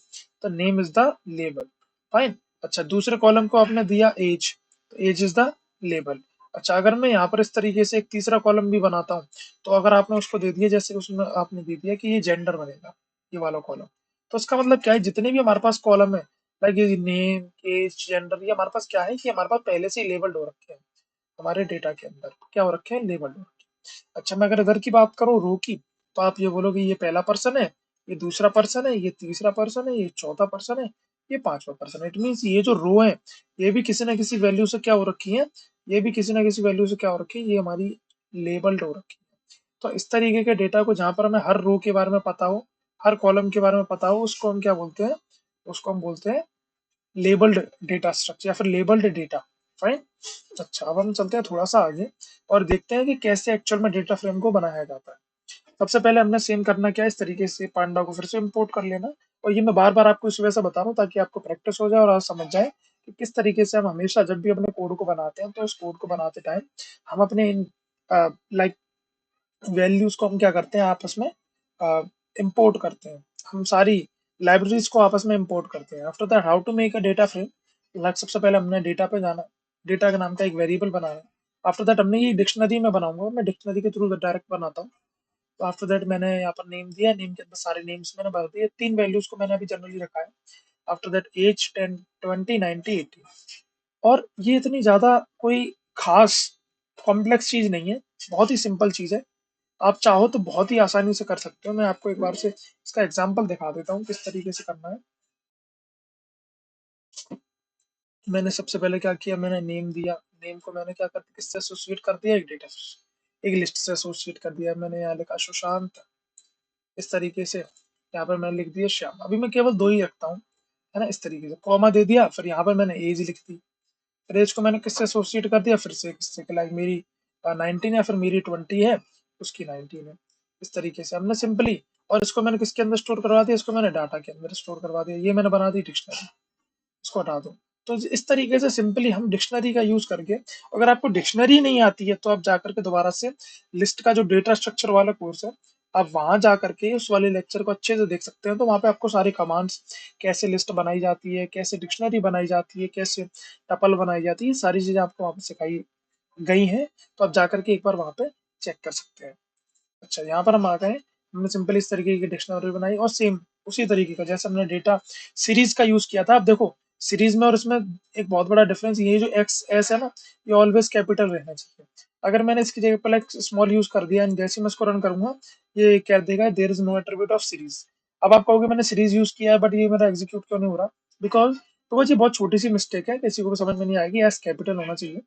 तो name is the label, fine. अच्छा, दूसरे कॉलम को आपने दिया एज, तो एज इज द लेबल। अच्छा, अगर मैं यहाँ पर इस तरीके से एक तीसरा कॉलम भी बनाता हूँ, तो अगर आपने उसको दे दिया, जैसे उसमें आपने दे दिया कि ये जेंडर बनेगा, ये वाला कॉलम, तो इसका मतलब क्या है, जितने भी हमारे पास कॉलम है, लाइक ये नेम, एज, जेंडर, ये हमारे पास क्या है कि हमारे पास पहले से ही लेबल्ड हो रखे हैं, हमारे डेटा के अंदर क्या हो रखे हैं, लेबल्ड हो रखे हैं। अच्छा, मैं अगर इधर की बात करूँ रो की, तो आप ये बोलोगे ये पहला पर्सन है, ये दूसरा पर्सन है, ये तीसरा पर्सन है, ये चौथा पर्सन है, ये पांचवा पर्सन है। इट मीन्स ये जो रो है, ये भी किसी ना किसी वैल्यू से क्या हो रखी है, ये भी किसी ना किसी वैल्यू से क्या हो रखी है, ये हमारी लेबल्ड हो रखी है। तो इस तरीके के डेटा को, जहां पर हमें हर रो के बारे में पता हो, हर कॉलम के बारे में पता हो, उसको हम क्या बोलते हैं, उसको हम बोलते हैं लेबल्ड डेटा स्ट्रक्चर या फिर लेबल्ड डेटा, फाइन। अच्छा, अब हम चलते हैं थोड़ा सा आगे और देखते हैं कि कैसे एक्चुअल में डेटा फ्रेम को बनाया जाता है। सबसे पहले हमने सेम करना क्या है, इस तरीके से पांडा को फिर से इंपोर्ट कर लेना। और ये मैं बार बार आपको इस वजह से बता रहा हूँ ताकि आपको प्रैक्टिस हो जाए और आप समझ जाए कि किस तरीके से हम हमेशा जब भी अपने कोड को बनाते हैं, तो इस कोड को बनाते टाइम हम अपने लाइक वैल्यूज को हम क्या करते हैं, आपस में इंपोर्ट करते हैं। हम सारी लाइब्रेरीज को आपस में इंपोर्ट करते हैं। After that how to make a data frame, like सबसे पहले हमने डेटा पे जाना, डेटा के नाम का एक वेरिएबल बनाया। आफ्टर दैट हमने ये डिक्शनरी में बनाऊंगा, मैं डिक्शनरी के थ्रू डायरेक्ट बनाता हूँ। तो आफ्टर दैट मैंने यहाँ पर नेम दिया, नेम के अंदर सारे नेम्स मैंने भर दिए, तीन वैल्यूज को मैंने अभी जनरली रखा है। After that age 10, 20, 90, 80। और ये इतनी ज्यादा कोई खास कॉम्प्लेक्स चीज नहीं है, बहुत ही सिंपल चीज है। आप चाहो तो बहुत ही आसानी से कर सकते हो। मैं आपको एक बार से इसका एग्जांपल दिखा देता हूँ किस तरीके से करना है। मैंने सबसे पहले क्या किया, मैंने नेम दिया, नेम को मैंने क्या कर किससे एसोसिएट कर दिया, एक डेटा, एक लिस्ट से एसोसिएट कर दिया। मैंने यहाँ लिखा सुशांत, इस तरीके से यहाँ पर मैंने लिख दिया श्याम। अभी मैं केवल दो ही रखता हूँ, है ना, इस तरीके से कॉमा दे दिया, फिर यहाँ पर मैंने एज लिख दी। फिर एज को मैंने किससे एसोसिएट कर दिया, फिर से किससे, लाइक मेरी 19 या फिर मेरी 20 है, उसकी 19 है। इस तरीके से हमने सिंपली, और इसको मैंने किसके अंदर स्टोर करवा दिया, इसको मैंने डाटा के अंदर स्टोर करवा दिया। ये मैंने बना दी डिक्शनरी, इसको हटा दो। तो इस तरीके से सिंपली हम डिक्शनरी का यूज करके, अगर आपको डिक्शनरी नहीं आती है तो आप जाकर के दोबारा से लिस्ट का जो डेटा स्ट्रक्चर वाला कोर्स है, आप वहां जाकर के उस वाले लेक्चर को अच्छे से देख सकते हैं। तो वहां पे आपको सारी कमांड्स, कैसे लिस्ट बनाई जाती है, कैसे डिक्शनरी बनाई जाती है, कैसे टपल बनाई जाती है, सारी चीजें आपको वहां पे सिखाई गई हैं। तो आप जाकर के एक बार वहां पे चेक कर सकते हैं। अच्छा, यहाँ पर हम आ गए, हमने सिंपल इस तरीके की डिक्शनरी बनाई और सेम उसी तरीके का जैसे हमने डेटा सीरीज का यूज किया था। अब देखो, सीरीज में और इसमें एक बहुत बड़ा डिफरेंस ये जो एक्स एस है ना, ये ऑलवेज कैपिटल रहना चाहिए। अगर मैंने इसकी जगह पर एक स्मॉल यूज कर दिया, जैसे मैं इसको रन करूंगा, ये कह देगा there is no attribute of series. अब आप कहोगे मैंने सीरीज यूज किया है बट ये मेरा एग्जीक्यूट क्यों नहीं हो रहा, बिकॉज तो वो ये बहुत छोटी सी मिस्टेक है, किसी को भी समझ में नहीं आएगी। एस कैपिटल होना चाहिए,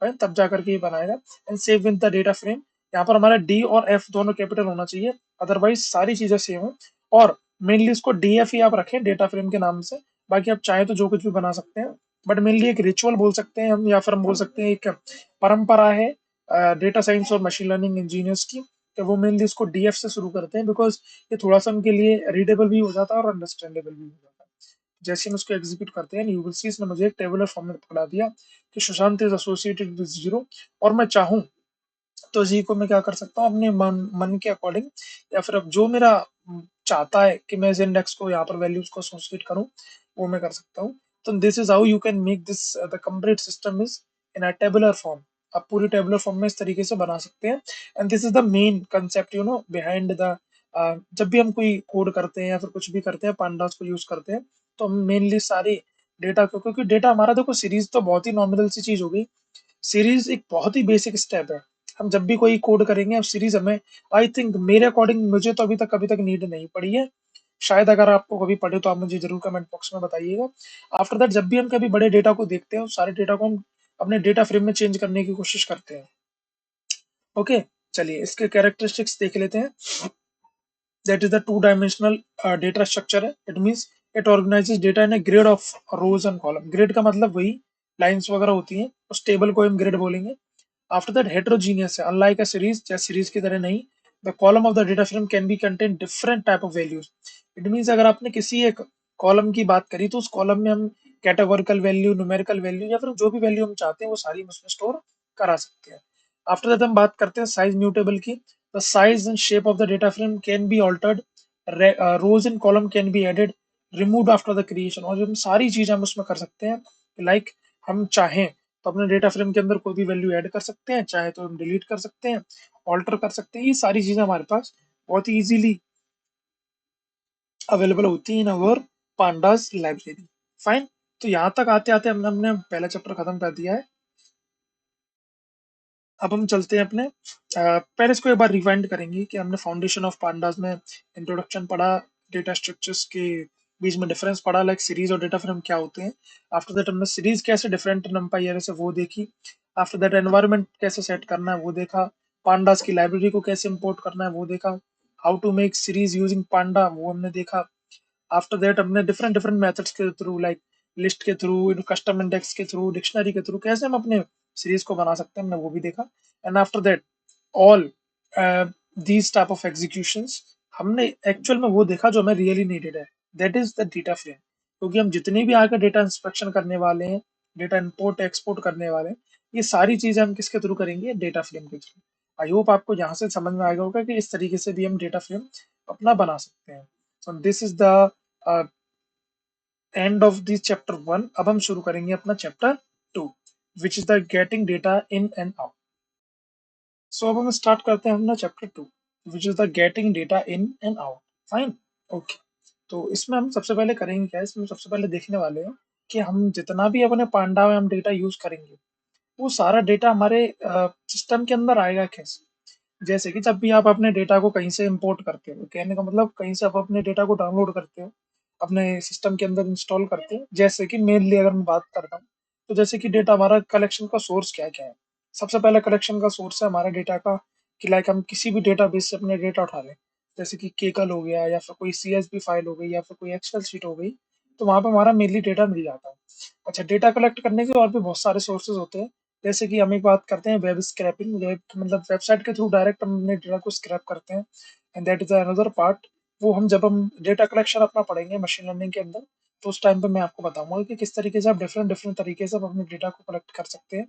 right? तब जाकर के ये बनाएगा। And save with the data frame, यहाँ पर हमारा डी और एफ दोनों कैपिटल होना चाहिए, अदरवाइज सारी चीजें सेम हो। और मेनली इसको डी एफ ही आप रखें डेटा फ्रेम के नाम से, बाकी आप चाहे तो जो कुछ भी बना सकते हैं। बट मेनली एक रिचुअल बोल सकते हैं हम, या फिर हम बोल सकते हैं एक परंपरा है डेटा साइंस और मशीन लर्निंग इंजीनियर्स की, कि वो मेनली इसको डीएफ से शुरू करते हैं, बिकॉज ये थोड़ा सा उनके लिए रीडेबल भी हो जाता है और अंडरस्टैंडेबल भी हो जाता है। जैसे हम उसको एग्जीक्यूट करते हैं, यू विल सी इसने मुझे एक टेबुलर फॉर्म में पकड़ा दिया कि Sushant is associated with zero. और मैं चाहूँ तो जी को मैं क्या कर सकता हूँ, अपने मन के अकॉर्डिंग, या फिर अब जो मेरा चाहता है कि मैं इस इंडेक्स को यहाँ पर वैल्यूज को एसोसिएट करूँ, वो मैं कर सकता हूँ। तो this is how you can make this the complete system is in a tabular form. आप पूरी टेबुलर फॉर्म में इस तरीके से बना सकते हैं। And this is the main concept you know behind the, जब भी हम कोई कोड करते हैं या फिर कुछ भी करते हैं, पांडास को यूज करते हैं, तो हम मेनली सारी डेटा को, क्योंकि डेटा हमारा, देखो सीरीज तो बहुत ही नॉमिनल सी चीज हो गई, सीरीज एक बहुत ही बेसिक स्टेप है। हम जब भी कोई कोड करेंगे, अब सीरीज हमें, आई थिंक मेरे अकॉर्डिंग, मुझे तो अभी तक नीड नहीं पड़ी है। शायद अगर आपको कभी पड़े तो आप मुझे जरूर कमेंट बॉक्स में बताइएगा। आफ्टर दैट जब भी हम कभी बड़े डेटा को देखते हैं, उस सारे डेटा को हम अपने डेटा फ्रेम में चेंज करने की कोशिश करते हैं। ओके, चलिए इसके कैरेक्टरिस्टिक्स देख लेते हैं। That is the two dimensional data structure है। It means it organises data in a grid of rows and column. Grid का मतलब वही लाइंस वगैरह होती हैं, उस टेबल को हम ग्रिड बोलेंगे। आफ्टर दैट हेट्रोजीनियस है, अनलाइक अ सीरीज, जैसे सीरीज की तरह नहीं, the column of the data frame can be contain different type of values. It means अगर आपने किसी एक कॉलम की बात करी तो उस कॉलम में हम कैटेगोरिकल वैल्यू, न्यूमेरिकल वैल्यू या फिर जो भी वैल्यू हम चाहते हैं वो सारी हम उसमें स्टोर करा सकते हैं। आफ्टर दैट हम बात करते हैं साइज म्यूटेबल की। The size and shape of the data frame can be altered, rows in column can be added, remove after the creation. और हम सारी चीजें हम उसमें कर सकते हैं। लाइक हम चाहें तो अपने डेटा फ्रेम के अंदर कोई भी वैल्यू ऐड कर सकते हैं, चाहे तो हम डिलीट कर सकते हैं, ऑल्टर कर सकते हैं। ये सारी चीजें हमारे पास बहुत ही इजीली अवेलेबल होती है इन अवर पांडास लाइब्रेरी। फाइन। तो यहाँ तक आते आते हमने हमने पहला चैप्टर खत्म कर दिया है। अब हम चलते हैं अपने पहले इसको एक बार रिवाइंड करेंगे कि हमने फाउंडेशन ऑफ पांडास में इंट्रोडक्शन पढ़ा, डेटा स्ट्रक्चर्स के बीच में डिफरेंस पढ़ा, लाइक सीरीज और डेटा फ्रेम क्या होते हैं। आफ्टर दैट हमने सीरीज कैसे डिफरेंट नंपाई एरे से वो देखी। आफ्टर दैट एनवायरनमेंट कैसे सेट करना है वो देखा। पांडास की लाइब्रेरी को कैसे इंपोर्ट करना है वो देखा। How to make series using panda वो हमने देखा। आफ्टर दैट हमने डिफरेंट डिफरेंट मेथड्स के थ्रू, लाइक लिस्ट के थ्रू, कस्टम इंडेक्स के थ्रू, डिक्शनरी के थ्रू कैसे हम अपने सीरीज को बना सकते हैं हमने वो भी देखा। And after that all these type of executions हमने एक्चुअल में वो देखा जो हमें रियली नीडेड है, that is the data frame. क्योंकि हम जितने भी आगे डेटा इंस्पेक्शन करने वाले हैं, डेटा इंपोर्ट एक्सपोर्ट करने वाले हैं, ये सारी चीजें हम किसके थ्रू करेंगे, डेटा फ्रेम के थ्रू। आई होप आपको यहाँ से समझ में आएगा होगा कि इस तरीके से भी हम डेटा फ्रेम अपना बना सकते हैं। So this is the end of this chapter 1। अब हम शुरू करेंगे अपना chapter 2, which is the getting data in and out. So अब हम स्टार्ट करते हैं अपना chapter 2, which is the getting data in and out. Fine. Okay. तो इसमें हम सबसे पहले करेंगे क्या, इसमें सबसे पहले देखने वाले हैं कि हम जितना भी अपने पांडा में हम डेटा यूज करेंगे वो सारा डेटा हमारे सिस्टम के अंदर आएगा कैसे। जैसे कि जब भी आप अपने डेटा को कहीं से इंपोर्ट करते हो, कहने का मतलब कहीं से आप अपने डेटा को डाउनलोड करते हो, अपने सिस्टम के अंदर इंस्टॉल करते हैं। जैसे कि मेनली अगर मैं बात करता हूँ तो जैसे कि डेटा हमारा कलेक्शन का सोर्स क्या क्या है। सबसे पहले कलेक्शन का सोर्स है हमारा डेटा का, कि लाइक हम किसी भी डेटा बेस से अपने डेटा उठा लें, जैसे कि केकल हो गया या फिर कोई CSV फाइल हो गई या फिर कोई एक्सेल शीट हो गई, तो वहां पर हमारा मेनली डेटा मिल जाता है। अच्छा, डेटा कलेक्ट करने के और भी बहुत सारे सोर्सेज होते हैं। जैसे कि हम एक बात करते हैं वेब स्क्रैपिंग, वेब मतलब वेबसाइट के थ्रू डायरेक्ट हम अपने डेटा को स्क्रैप करते हैं, and that is another part. वो हम जब हम डेटा कलेक्शन अपना पढ़ेंगे मशीन लर्निंग के अंदर, तो उस टाइम पे मैं आपको बताऊंगा कि किस तरीके से आप डिफरेंट डिफरेंट तरीके से आप अपने डेटा को कलेक्ट कर सकते हैं।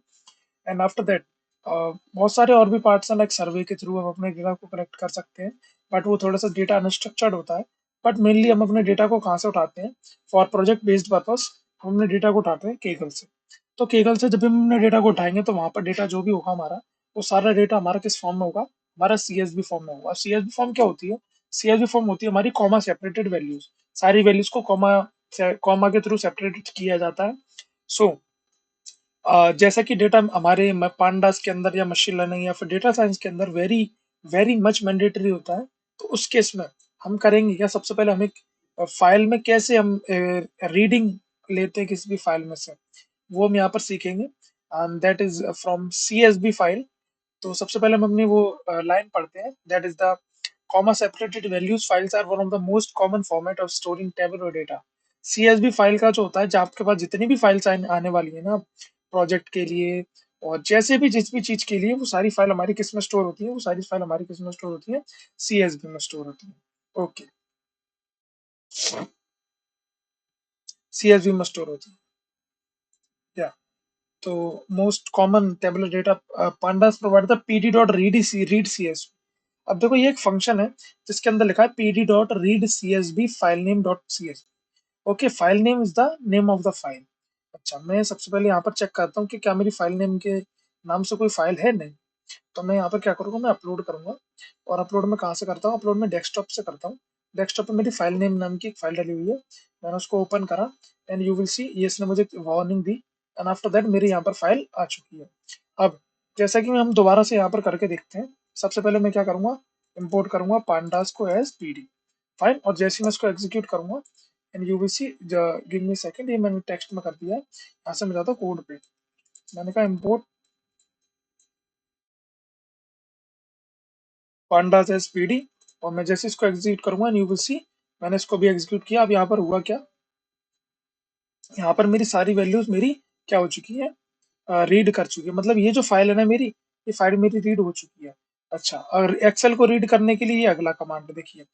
एंड आफ्टर दैट बहुत सारे और भी पार्ट्स हैं, लाइक सर्वे के थ्रू हम अपने डेटा को कलेक्ट कर सकते हैं, बट वो थोड़ा सा डेटा अनस्ट्रक्चर्ड होता है। बट मेनली हम अपने डेटा को कहाँ से उठाते हैं, फॉर प्रोजेक्ट बेस्ड पर्पस हम अपने डेटा को उठाते हैं केगल से। तो केगल से जब हम अपने डेटा को उठाएंगे तो वहां पर डेटा जो भी होगा हमारा, वो सारा डेटा हमारा किस फॉर्म में होगा, हमारा CSV फॉर्म में होगा। CSV फॉर्म क्या होती है, CSV फॉर्म होती है हमारी कॉमा सेपरेटेड वैल्यूज। सारी वैल्यूज को कॉमा के थ्रू सेपरेट किया जाता है। सो जैसा कि डेटा हमारे पांडास के अंदर या मशीन लर्निंग या फिर डेटा साइंस के अंदर वेरी वेरी मच मैंडेटरी होता है, तो उस केस में हम करेंगे क्या, सबसे पहले हम एक फाइल में कैसे हम रीडिंग लेते हैं किसी भी फाइल में से, वो हम यहाँ पर सीखेंगे। That is from CSV file. तो सबसे पहले हम अपनी वो लाइन पढ़ते हैं, that is the comma separated values files are one of the most common format of storing table और डेटा। CSV फाइल का जो होता है, जब आपके पास जितनी भी फाइल्स आने वाली है ना प्रोजेक्ट के लिए, और जैसे भी जिस भी चीज के लिए, वो सारी फाइल हमारी किस में स्टोर होती है, वो सारी फाइल हमारी किस में स्टोर होती है, CSV में स्टोर होती है। ओके, CSV में स्टोर होती है। या तो most common tabular data pandas provide the pd dot read CSV। अब देखो ये एक फंक्शन है जिसके अंदर लिखा है pd dot read CSV file name dot CSV। Okay, file name is the name of the file. अच्छा, मैं सबसे पहले यहाँ पर चेक करता हूँ कि क्या मेरी फाइल नेम के नाम से कोई फाइल है, नहीं। तो मैं यहाँ पर क्या करूँगा, मैं अपलोड करूंगा। और अपलोड में कहाँ से करता हूँ, अपलोड में डेस्कटॉप से करता हूँ। डेस्कटॉप पे मेरी फाइल नेम नाम की एक फाइल डली हुई है, मैंने उसको ओपन करा, एंड यू विल सी ये इसने मुझे warning the. And after that मेरी यहाँ पर फाइल आ चुकी है। अब जैसा कि हम दोबारा से यहाँ पर करके देखते हैं, सबसे पहले मैं क्या करूंगा, इम्पोर्ट करूंगा पांडास को एज PD। फाइन। और जैसे ही मैं इसको एग्जीक्यूट करूंगा, and you will C, give me second, ये मैंने टेक्स्ट में कर दिया है। यहाँ से मैं जाता हूँ कोड पे, मैंने कहा इम्पोर्ट पांडास एज PD। और मैं जैसे इसको एग्जीक्यूट करूंगा, यू विल सी मैंने इसको भी एग्जीक्यूट किया। अब यहाँ पर हुआ क्या, यहाँ पर मेरी सारी वैल्यूज मेरी क्या हो चुकी है, रीड कर चुकी है। मतलब ये जो फाइल है ना मेरी, ये फाइल मेरी रीड हो चुकी है। अच्छा, और एक्सेल को रीड करने के लिए ये अगला कमांड देखिए,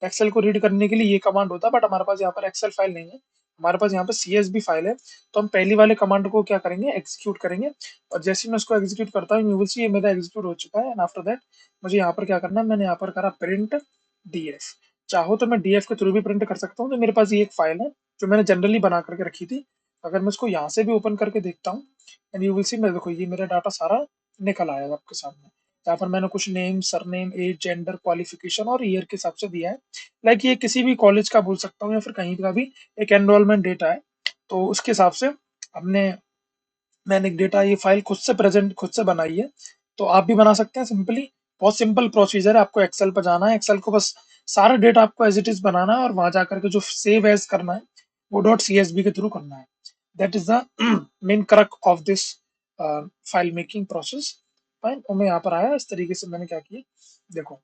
एक्सेल को रीड करने के लिए ये कमांड होता है, बट हमारे पास यहाँ पर एक्सेल फाइल नहीं है, हमारे पास यहाँ पर CSV फाइल है। तो हम पहली वाले कमांड को क्या करेंगे, एग्जीक्यूट करेंगे। और जैसे ही मैं उसको एग्जीक्यूट करता हूँ, यू विल सी ये मेरा एग्जीक्यूट हो चुका है। एंड आफ्टर दैट मुझे यहाँ पर क्या करना है, मैंने यहाँ पर करा प्रिंट डीएफ। चाहो तो मैं डीएफ के थ्रू भी प्रिंट कर सकता हूँ। तो मेरे पास ये एक फाइल है जो मैंने जनरली बना करके रखी थी। अगर मैं इसको यहाँ से भी ओपन करके देखता हूँ, एंड यू विल सी, मैं देखो ये मेरा डाटा सारा निकल आया आपके सामने। यहाँ पर मैंने कुछ name, surname, age, gender, qualification और ईयर के हिसाब से दिया है। लाइक ये किसी भी कॉलेज का बोल सकता हूँ या फिर कहीं का भी एक एनरोलमेंट डेटा है। तो उसके हिसाब से हमने मैंने एक डेटा ये फाइल खुद से बनाई है। तो आप भी बना सकते हैं सिंपली। बहुत सिंपल प्रोसीजर है। आपको एक्सेल पर जाना है, एक्सेल को बस सारा डेटा आपको एज इट इज बनाना है और वहां जाकर के जो सेव एज करना है वो .csv के थ्रू करना है। That is the main crux of this file making process. Fine, और मैं यहाँ पर आया, इस तरीके से मैंने क्या किया देखो।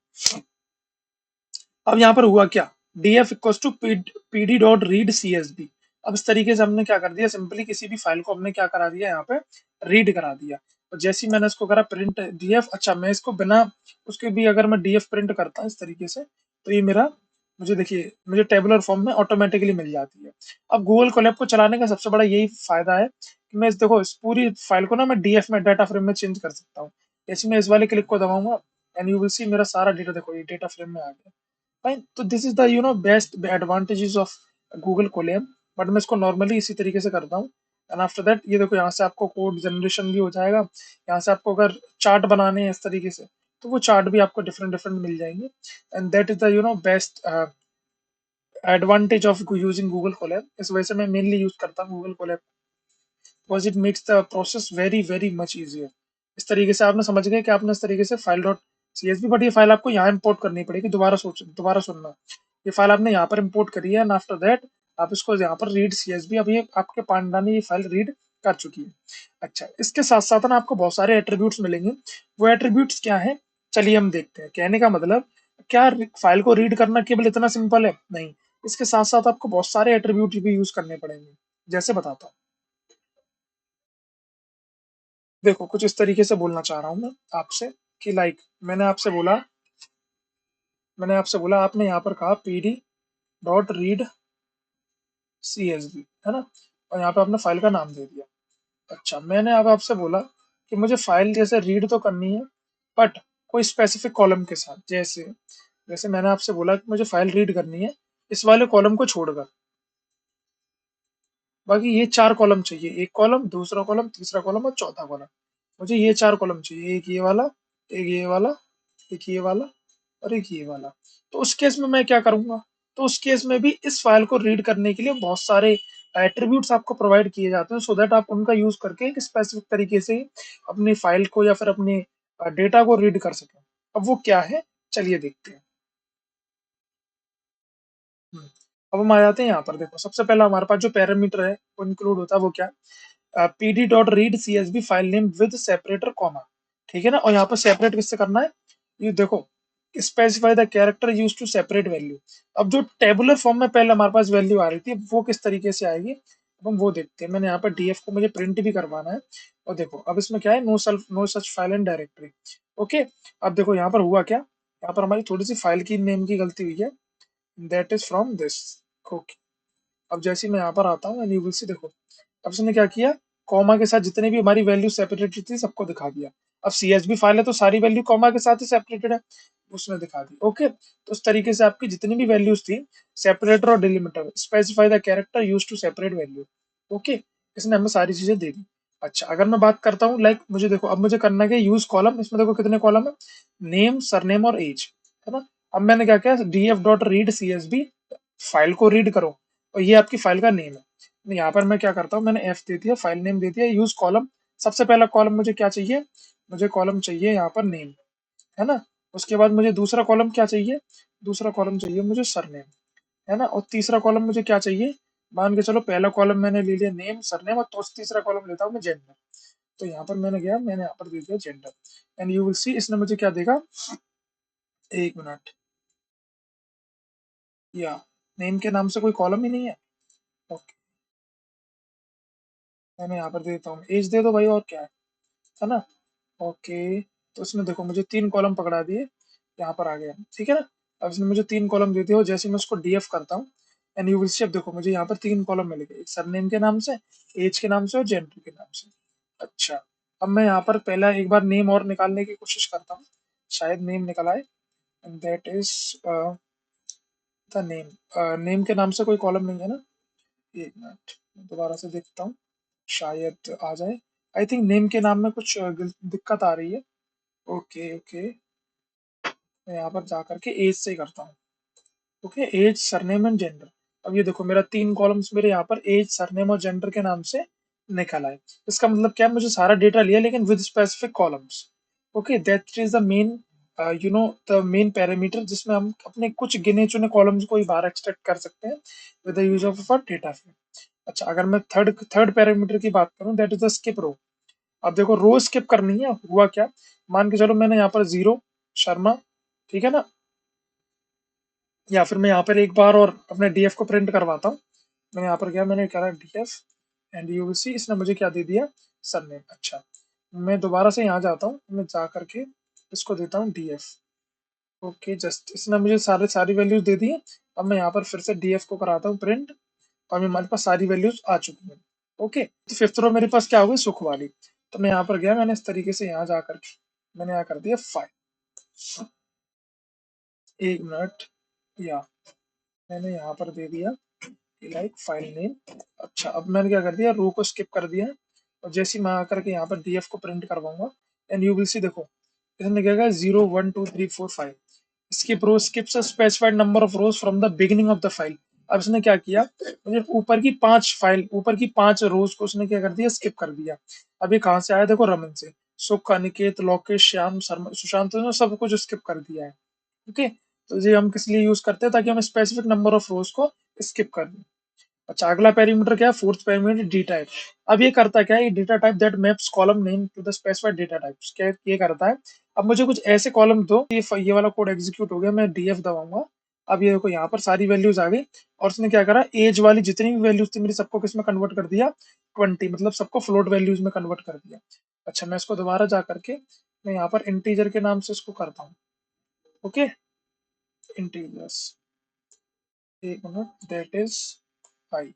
अब यहाँ पर हुआ क्या, df equals to pd dot read CSV। अब इस तरीके से हमने क्या कर दिया, सिंपली किसी भी फाइल को हमने क्या करा दिया, यहाँ पे रीड करा दिया। और जैसे ही मैंने इसको करा प्रिंट df, अच्छा मैं इसको बिना उसके भी अगर मैं df प्रिंट करता हूँ इस तरीके से, तो ये मेरा, मुझे देखिए, मुझे टेबुलर फॉर्म में ऑटोमेटिकली मिल जाती है। अब गूगल कोलैब को चलाने का सबसे बड़ा यही फायदा है कि मैं देखो इस पूरी फाइल को ना मैं डीएफ में, डाटा फ्रेम में चेंज कर सकता हूँ। जैसे मैं इस वाले क्लिक को दबाऊंगा, एंड यू विल सी मेरा सारा डेटा देखो ये डेटा फ्रेम में आ गया। फाइन, तो this is the best advantages of Google Colab. But मैं इसको नॉर्मली इसी तरीके से करता हूँ। एंड आफ्टर दैट ये देखो यहाँ से आपको कोड जनरेशन भी हो जाएगा। यहाँ से आपको अगर चार्ट बनाने हैं इस तरीके से, तो वो चार्ट भी आपको डिफरेंट डिफरेंट मिल जाएंगे। And that is the best advantage of using Google Colab. इस वजह से मैं मेनली यूज करता हूँ Google Colab, because it makes the process very very much easier. इस तरीके से आपने समझ गए कि आपने इस तरीके से फाइल डॉट CSV, बट ये फाइल आपको यहाँ इंपोर्ट करनी पड़ेगी। दोबारा सुनना, ये फाइल आपने यहाँ पर इंपोर्ट करी है, एंड आफ्टर दैट आप इसको यहाँ पर रीड CSV। अब ये आपके पांडा ने ये फाइल रीड कर चुकी है। अच्छा, इसके साथ साथ ना आपको बहुत सारे एट्रीब्यूट्स मिलेंगे। वो एट्रीब्यूट्स क्या है, चलिए हम देखते हैं। कहने का मतलब क्या, फाइल को रीड करना केवल इतना सिंपल है? नहीं, इसके साथ साथ आपको बहुत सारे एट्रीब्यूट भी यूज करने पड़ेंगे। जैसे बताता हूँ, देखो कुछ इस तरीके से बोलना चाह रहा हूँ मैं आपसे कि लाइक मैंने आपसे बोला आपने यहाँ पर कहा pd डॉट रीड CSV, है ना, और यहाँ पे आपने फाइल का नाम दे दिया। अच्छा, मैंने अब आपसे बोला कि मुझे फाइल जैसे रीड तो करनी है, बट कोई स्पेसिफिक कॉलम के साथ। जैसे जैसे मैंने आपसे बोला कि मुझे फाइल रीड करनी है इस वाले कॉलम को छोड़कर, बाकी ये चार कॉलम चाहिए, एक कॉलम, दूसरा कॉलम, तीसरा कॉलम और चौथा कॉलम। मुझे ये चार कॉलम चाहिए, एक ये वाला, एक ये वाला, एक ये वाला और एक ये वाला। तो उस केस में मैं क्या करूंगा, तो उस केस में भी इस फाइल को रीड करने के लिए बहुत सारे एट्रीब्यूट्स आपको प्रोवाइड किए जाते हैं, सो दैट आप उनका यूज करके एक स्पेसिफिक तरीके से अपनी फाइल को या फिर अपने डेटा को रीड कर सकें। अब वो क्या है, चलिए देखते हैं। हम्म, अब हम आ जाते हैं यहाँ पर। देखो सबसे पहला हमारे पास जो पैरामीटर है वो इंक्लूड होता है, वो क्या, pd dot read CSV file name with separator comma. ठीक है ना, और यहाँ पर सेपरेट किससे करना है, ये देखो, specify the character use to separate value. अब जो टेबुलर फॉर्म में पहले हमारे पास वैल्यू आ रही थी, वो किस तरीके से आएगी, अब हम वो देखते हैं। मैंने यहाँ पर डीएफ को मुझे प्रिंट भी करवाना है। और देखो अब इसमें क्या है, no such file and directory. Okay, अब देखो यहाँ पर हुआ क्या, यहाँ पर हमारी थोड़ी सी फाइल की नेम की गलती हुई है, that is from this. Okay, अब जैसे ही मैं यहाँ पर आता हूँ, यू विल सी, देखो अब उसने क्या किया, कॉमा के साथ जितने भी हमारी वैल्यू सेपरेटेड थी सबको दिखा दिया। अब CSV फाइल है तो सारी वैल्यू कॉमा के साथ ही सेपरेटेड है, उसने दिखा दी। ओके, तो उस तरीके से आपकी जितनी भी वैल्यूज थी, सेपरेटर और delimiter, specify the character use to separate value. Okay, इसने हमें सारी चीजें दे दी। अच्छा, अगर मैं बात करता हूँ लाइक, मुझे देखो अब मुझे करना क्या, यूज कॉलम। इसमें देखो कितने कॉलम है, नेम, सरनेम और एज, है ना। अब मैंने क्या किया, DF dot read CSV file को रीड करो, और ये आपकी फाइल का नेम है। यहाँ पर मैं क्या करता हूँ, मैंने एफ दे दिया, फाइल नेम दे दिया, यूज कॉलम। सबसे पहला कॉलम मुझे क्या चाहिए, मुझे कॉलम चाहिए यहाँ पर नेम, है ना। उसके बाद मुझे दूसरा कॉलम क्या चाहिए, दूसरा कॉलम चाहिए मुझे सरनेम, है ना। और तीसरा कॉलम मुझे क्या चाहिए, मान के चलो पहला कॉलम मैंने ले लिया नेम सरनेम, और तो तीसरा कॉलम लेता हूँ मैं जेंडर। तो यहाँ पर मैंने गया, मैंने यहाँ पर दे दिया जेंडर। एंड यू विल सी इसने मुझे क्या देगा, एक मिनट, या नेम के नाम से कोई कॉलम ही नहीं है। ओके, मैंने यहाँ पर दे देता हूँ एज दे दो भाई, और क्या है ना। ओके, तो इसने देखो मुझे 3 कॉलम पकड़ा दिए, यहाँ पर आ गया, ठीक है ना। अब इसने मुझे 3 कॉलम दे दिए और जैसे मैं उसको डीएफ करता हूँ एंड यू विल सी, अब देखो मुझे यहाँ पर 3 कॉलम मिल गए, एक सरनेम के नाम से, एज के नाम से और जेंडर के नाम से। अच्छा, अब मैं यहाँ पर पहला एक बार नेम और निकालने की कोशिश करता हूँ, शायद नेम निकल आए, and that is the name. Name के नाम से कोई कॉलम नहीं है ना, एक मिनट दोबारा से देखता हूँ, शायद आ जाए। आई थिंक नेम के नाम में कुछ दिक्कत आ रही है। ओके ओके, मैं यहाँ पर जा करके एज से ही करता हूँ। Okay, age, surname and gender. अब ये देखो मेरा 3 कॉलम्स मेरे यहाँ पर एज, सरनेम और जेंडर के नाम से निकल आए। इसका मतलब क्या है, मुझे सारा डेटा लिया लेकिन with specific columns. Okay, that is the main you know the main parameter जिसमें हम अपने कुछ गिने चुने कॉलम्स को ही बाहर एक्सट्रैक्ट कर सकते हैं with the use of a data frame. अच्छा, अगर मैं थर्ड थर्ड पैरामीटर की बात करूं, दैट इज द स्किप रो। अब देखो रो स्किप करनी है, हुआ क्या, मान के चलो मैंने यहाँ पर जीरो शर्मा, ठीक है ना, या फिर मैं यहाँ पर एक बार और अपने डीएफ को प्रिंट करवाता हूँ। मैंने यहाँ पर क्या, मैंने करा डीएफ एंड यू विल सी, इसने मुझे क्या दे दिया, सरनेम। अच्छा, मैं दोबारा से यहाँ जाता हूँ, मैं जा करके इसको देता हूँ डीएफ। ओके, जस्ट इसने मुझे सारी वैल्यूज दे दी है। अब मैं यहाँ पर फिर से डीएफ को कराता हूँ प्रिंट, और हमारे पास सारी वैल्यूज आ चुकी हैं। ओके, तो फिफ्थ रो मेरे पास क्या हो गई, सुख वाली। तो मैं यहाँ पर गया, मैंने इस तरीके से यहाँ जा करके मैंने यहाँ कर दिया 5। एक मिनट, या मैंने यहाँ पर दे दिया लाइक फाइल नेम। अच्छा, अब मैंने क्या कर दिया, रो को स्किप कर दिया, और जैसे ही मैं आकर के यहाँ पर डीएफ को प्रिंट करवाऊंगा एंड यू विल सी, देखो इसने क्या कहा, 0 1 2 3 4 5 skip row skips specified number of rows from the beginning of the file. अब इसने क्या किया, मुझे ऊपर की पांच रोज को उसने क्या कर दिया, स्किप कर दिया। अब ये कहाँ से आया, देखो रमन से, सुख, अनिकेत, लोकेश, श्याम, शर्मा, सुशांत, ने सब कुछ स्किप कर दिया है। ओके, तो ये हम किस लिए यूज करते हैं, ताकि हम स्पेसिफिक नंबर ऑफ रोज को स्किप कर दें। अच्छा, अगला पैरामीटर क्या है, फोर्थ पैरामीटर डी टाइप। अब ये करता क्या है, ये data type that maps column name to the specified data types, क्या ये करता है, अब मुझे कुछ ऐसे कॉलम दो, ये वाला कोड एग्जीक्यूट हो गया, मैं डीएफ दबाऊंगा। अब ये देखो यहाँ पर सारी वैल्यूज आ गई, और उसने क्या करा, एज वाली जितनी भी वैल्यूज थी मेरी सबको किसमें कन्वर्ट कर दिया, 20, मतलब सबको फ्लोट वैल्यूज में कन्वर्ट कर दिया। अच्छा, मैं इसको दोबारा जा करके मैं यहाँ पर इंटीजर के नाम से इसको करता हूँ। ओके, इंटीजर्स, एक मिनट, दैट इज आई,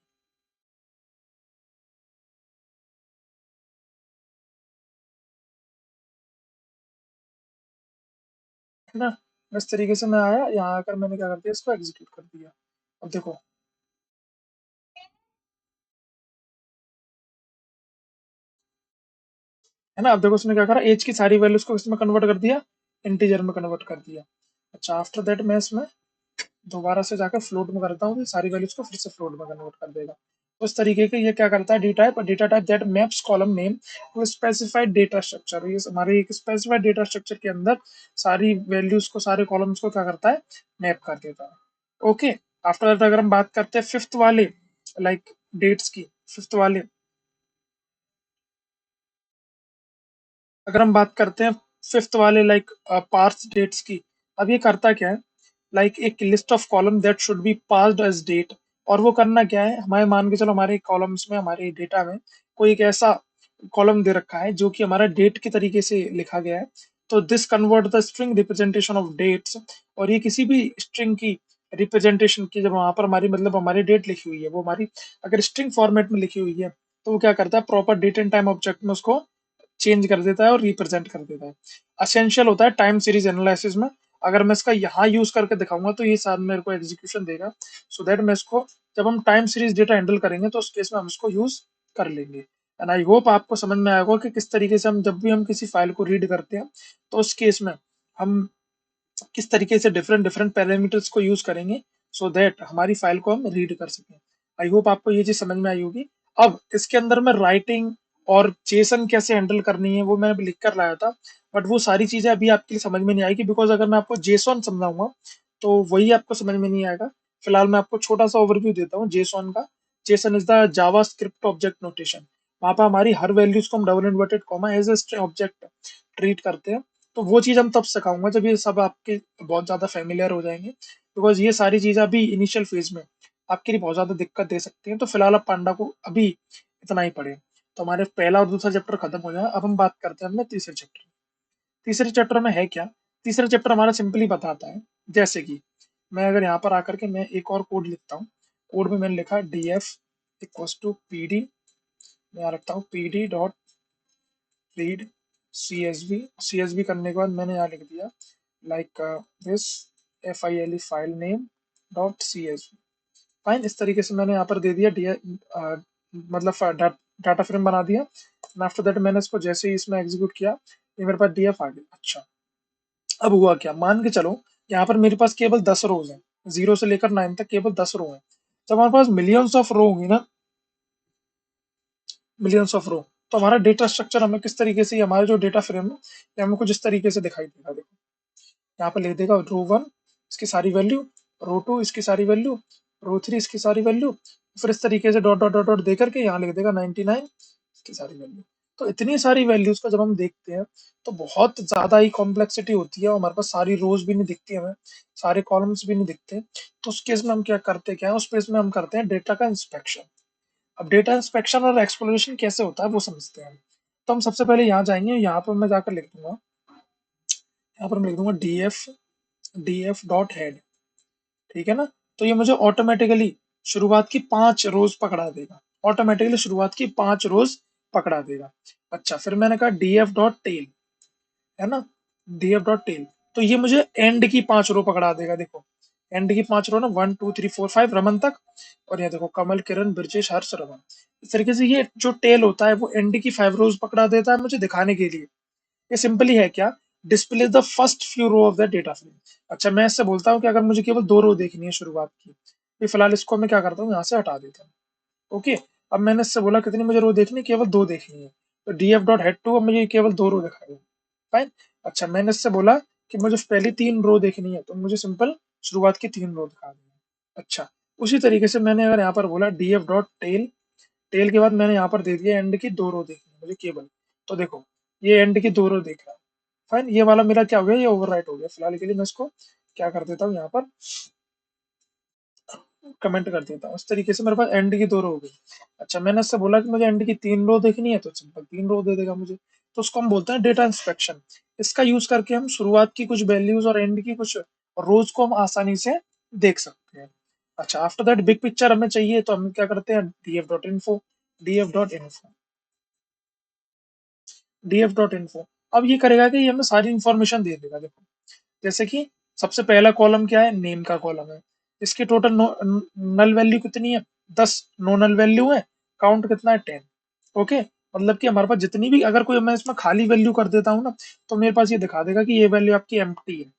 है ना। इस तरीके से मैं आया, यहाँ आकर मैंने क्या कर दिया, इसको एग्जीक्यूट कर दिया। अब देखो, है ना, अब देखो उसने क्या करा, एज की सारी वैल्यूज को इसमें कन्वर्ट कर दिया, इंटीजर में कन्वर्ट कर दिया। अच्छा, आफ्टर दैट मैं इसमें दोबारा से जाकर फ्लोट में करता हूँ, तो सारी वैल्यूज को फिर से फ्लोट में कन्वर्ट कर देगा। उस तरीके के ये क्या करता है, data type that maps column name to specified data structure. ये हमारे एक स्पेसिफाइड डेटा स्ट्रक्चर के अंदर सारी वैल्यूज को, सारे कॉलम्स को क्या करता है, मैप कर देता है। ओके, आफ्टर दैट अगर हम बात करते हैं फिफ्थ वाले, लाइक डेट्स की, फिफ्थ वाले अगर हम बात करते हैं फिफ्थ वाले, लाइक पार्स डेट्स की। अब ये करता क्या है, लाइक एक list of column that should be passed as date. और वो करना क्या है, हमारे मान के चलो हमारे कॉलम्स में, हमारे डेटा में कोई एक ऐसा कॉलम दे रखा है जो कि हमारा डेट के तरीके से लिखा गया है, तो this convert the string representation of dates. और ये किसी भी स्ट्रिंग की रिप्रेजेंटेशन की, जब वहां पर हमारी मतलब हमारी डेट लिखी हुई है, वो हमारी अगर स्ट्रिंग फॉर्मेट में लिखी हुई है, तो वो क्या करता है, proper date and time object में उसको चेंज कर देता है और रिप्रेजेंट कर देता है। असेंशियल होता है टाइम सीरीज एनालिसिस में। अगर मैं इसका यहाँ यूज करके दिखाऊंगा तो ये साथ मेरे को एग्जीक्यूशन देगा, सो दैट मैं इसको, जब हम टाइम सीरीज डेटा हैंडल करेंगे तो उस केस में हम इसको यूज कर लेंगे। एंड आई होप आपको समझ में आएगा कि किस तरीके से हम, जब भी हम किसी फाइल को रीड करते हैं, तो उस केस में हम किस तरीके से डिफरेंट डिफरेंट पैरामीटर्स को यूज करेंगे, सो दैट हमारी फाइल को हम रीड कर सकें। आई होप आपको ये चीज समझ में आई होगी। अब इसके अंदर मैं राइटिंग और जेसन कैसे हैंडल करनी है वो मैं अभी लिख कर लाया था, बट वो सारी चीजें अभी आपके लिए समझ में नहीं आएगी, बिकॉज अगर मैं आपको जेसॉन समझाऊंगा तो वही आपको समझ में नहीं आएगा। फिलहाल मैं आपको छोटा सा ओवरव्यू देता हूँ जेसॉन का। JSON is the JavaScript object notation. वहां पर हमारी हर वैल्यूज को हम double inverted comma as a object treat करते हैं। तो वो चीज हम तब सिखाऊंगा जब ये सब आपके बहुत ज्यादा फेमिलियर हो जाएंगे, बिकॉज ये सारी चीजें अभी इनिशियल फेज में आपके लिए बहुत ज्यादा दिक्कत दे सकती हैं। तो फिलहाल आप पांडा को अभी इतना ही पढ़े, तो हमारे पहला और दूसरा चैप्टर खत्म हो जाए। अब हम बात करते हैं अपने तीसरे चैप्टर। तीसरे चैप्टर में है क्या, तीसरा चैप्टर हमारा सिंपली बताता है, जैसे कि मैं अगर यहाँ पर आकर के मैं एक और कोड लिखता हूँ, कोड में मैंने लिखा df इक्वल्स टू pd, मैं यहाँ रखता हूँ pd डॉट रीड csv करने के बाद मैंने यहाँ लिख दिया like this file name dot csv। Fine, इस तरीके से मैंने यहाँ पर दे दिया मतलब डाटा फ्रेम बना दिया। आफ्टर दैट मैंने इसको जैसे ही इसमें एग्जीक्यूट किया, ये मेरे पास डीएफ आ गया। अच्छा, अब हुआ क्या, मान के चलो यहाँ पर मेरे पास केवल 10 रोज हैं, 0 से लेकर 9 तक केवल 10 रो हैं। जब हमारे पास मिलियंस ऑफ रो होंगी ना, मिलियंस ऑफ रो, तो हमारा डेटा स्ट्रक्चर हमें किस तरीके से, हमारे जो डेटा फ्रेम है ये हमें कुछ इस तरीके से दिखाई देगा। देखो यहाँ पर लिख देगा रो 1 इसकी सारी वैल्यू, रो 2 इसकी सारी वैल्यू, रो 3 इसकी सारी वैल्यू, फिर इस तरीके से डॉट डॉट डॉट डॉट दे करके यहाँ लिख देगा 99 इसकी सारी वैल्यू। तो इतनी सारी वैल्यूज को जब हम देखते हैं तो बहुत ज्यादा ही कॉम्प्लेक्सिटी होती है, और हमारे पास सारी रोज भी नहीं दिखती हमें, सारे कॉलम्स भी नहीं दिखते। तो उस केस में हम क्या करते हैं, क्या उस केस में हम करते हैं डेटा का इंस्पेक्शन। अब डेटा इंस्पेक्शन और एक्सप्लोरेशन कैसे होता है वो समझते हैं। तो हम सबसे पहले यहाँ जाएंगे, यहाँ पर मैं जाकर लिख दूंगा, यहाँ पर मैं लिख दूंगा df डॉट हेड, ठीक है ना। तो ये मुझे ऑटोमेटिकली शुरुआत की 5 रोज पकड़ा देगा, ऑटोमेटिकली शुरुआत की 5 रोज पकड़ा देगा। अच्छा, फिर मैंने कहा df डॉट टेल, है ना, df डॉट टेल, तो ये मुझे एंड की 5 रो पकड़ा देगा। देखो एंड की 5 रो ना, 1 2 3 4 5 रमन तक, और ये देखो कमल किरण ब्रजेश हर्ष रमन। इस तरीके से ये जो टेल होता है वो एंड की 5 रोज पकड़ा देता है मुझे दिखाने के लिए। ये सिंपली है क्या, display the first few row of the data frame. अच्छा, मैं इससे बोलता हूँ कि अगर मुझे केवल 2 रो देखनी है शुरुआत की, तो फिलहाल इसको मैं क्या करता हूँ, यहाँ से हटा देता हूँ। ओके, अब मैंने इससे बोला कितनी मुझे रो देखनी है, केवल 2 देखनी है, तो df डॉट हेड टू अब मुझे केवल 2 रो दिखाएगा। फाइन। अच्छा, मैंने इससे बोला कि मुझे पहली 3 रो देखनी है, तो मुझे सिंपल शुरुआत की 3 रो दिखा देगा। अच्छा, उसी तरीके से मैंने अगर यहाँ पर बोला df डॉट टेल, टेल के बाद मैंने यहाँ पर दे दिया एंड की 2 रो देखनी है मुझे केवल, तो देखो ये एंड की 2 रो देख रहा है। फाइन, ये वाला मेरा क्या हो गया, ये ओवरराइट हो गया। फिलहाल के लिए मैं इसको क्या कर देता हूँ, यहाँ पर कमेंट कर देता हूँ। इस तरीके से मेरे पास एंड की 2 रो हो गई। अच्छा, मैंने इससे बोला कि मुझे एंड की 3 रो देखनी है, तो सिंपल 3 रो दे देगा मुझे। तो उसको हम बोलते हैं डेटा इंस्पेक्शन। इसका यूज करके हम शुरुआत की कुछ वैल्यूज और एंड की कुछ रोज को हम आसानी से देख सकते हैं। अच्छा, आफ्टर दैट बिग पिक्चर हमें चाहिए, तो हम क्या करते हैं, df.info। अब ये करेगा कि ये हमें सारी इंफॉर्मेशन दे देगा। देखो जैसे कि सबसे पहला कॉलम क्या है, नेम का कॉलम है, इसकी टोटल नल वैल्यू कितनी है, 10 नो नल वैल्यू है, काउंट कितना है, 10। ओके, मतलब कि हमारे पास जितनी भी, अगर कोई मैं इसमें खाली वैल्यू कर देता हूँ ना, तो मेरे पास ये दिखा देगा कि ये वैल्यू आपकी एम्प्टी है।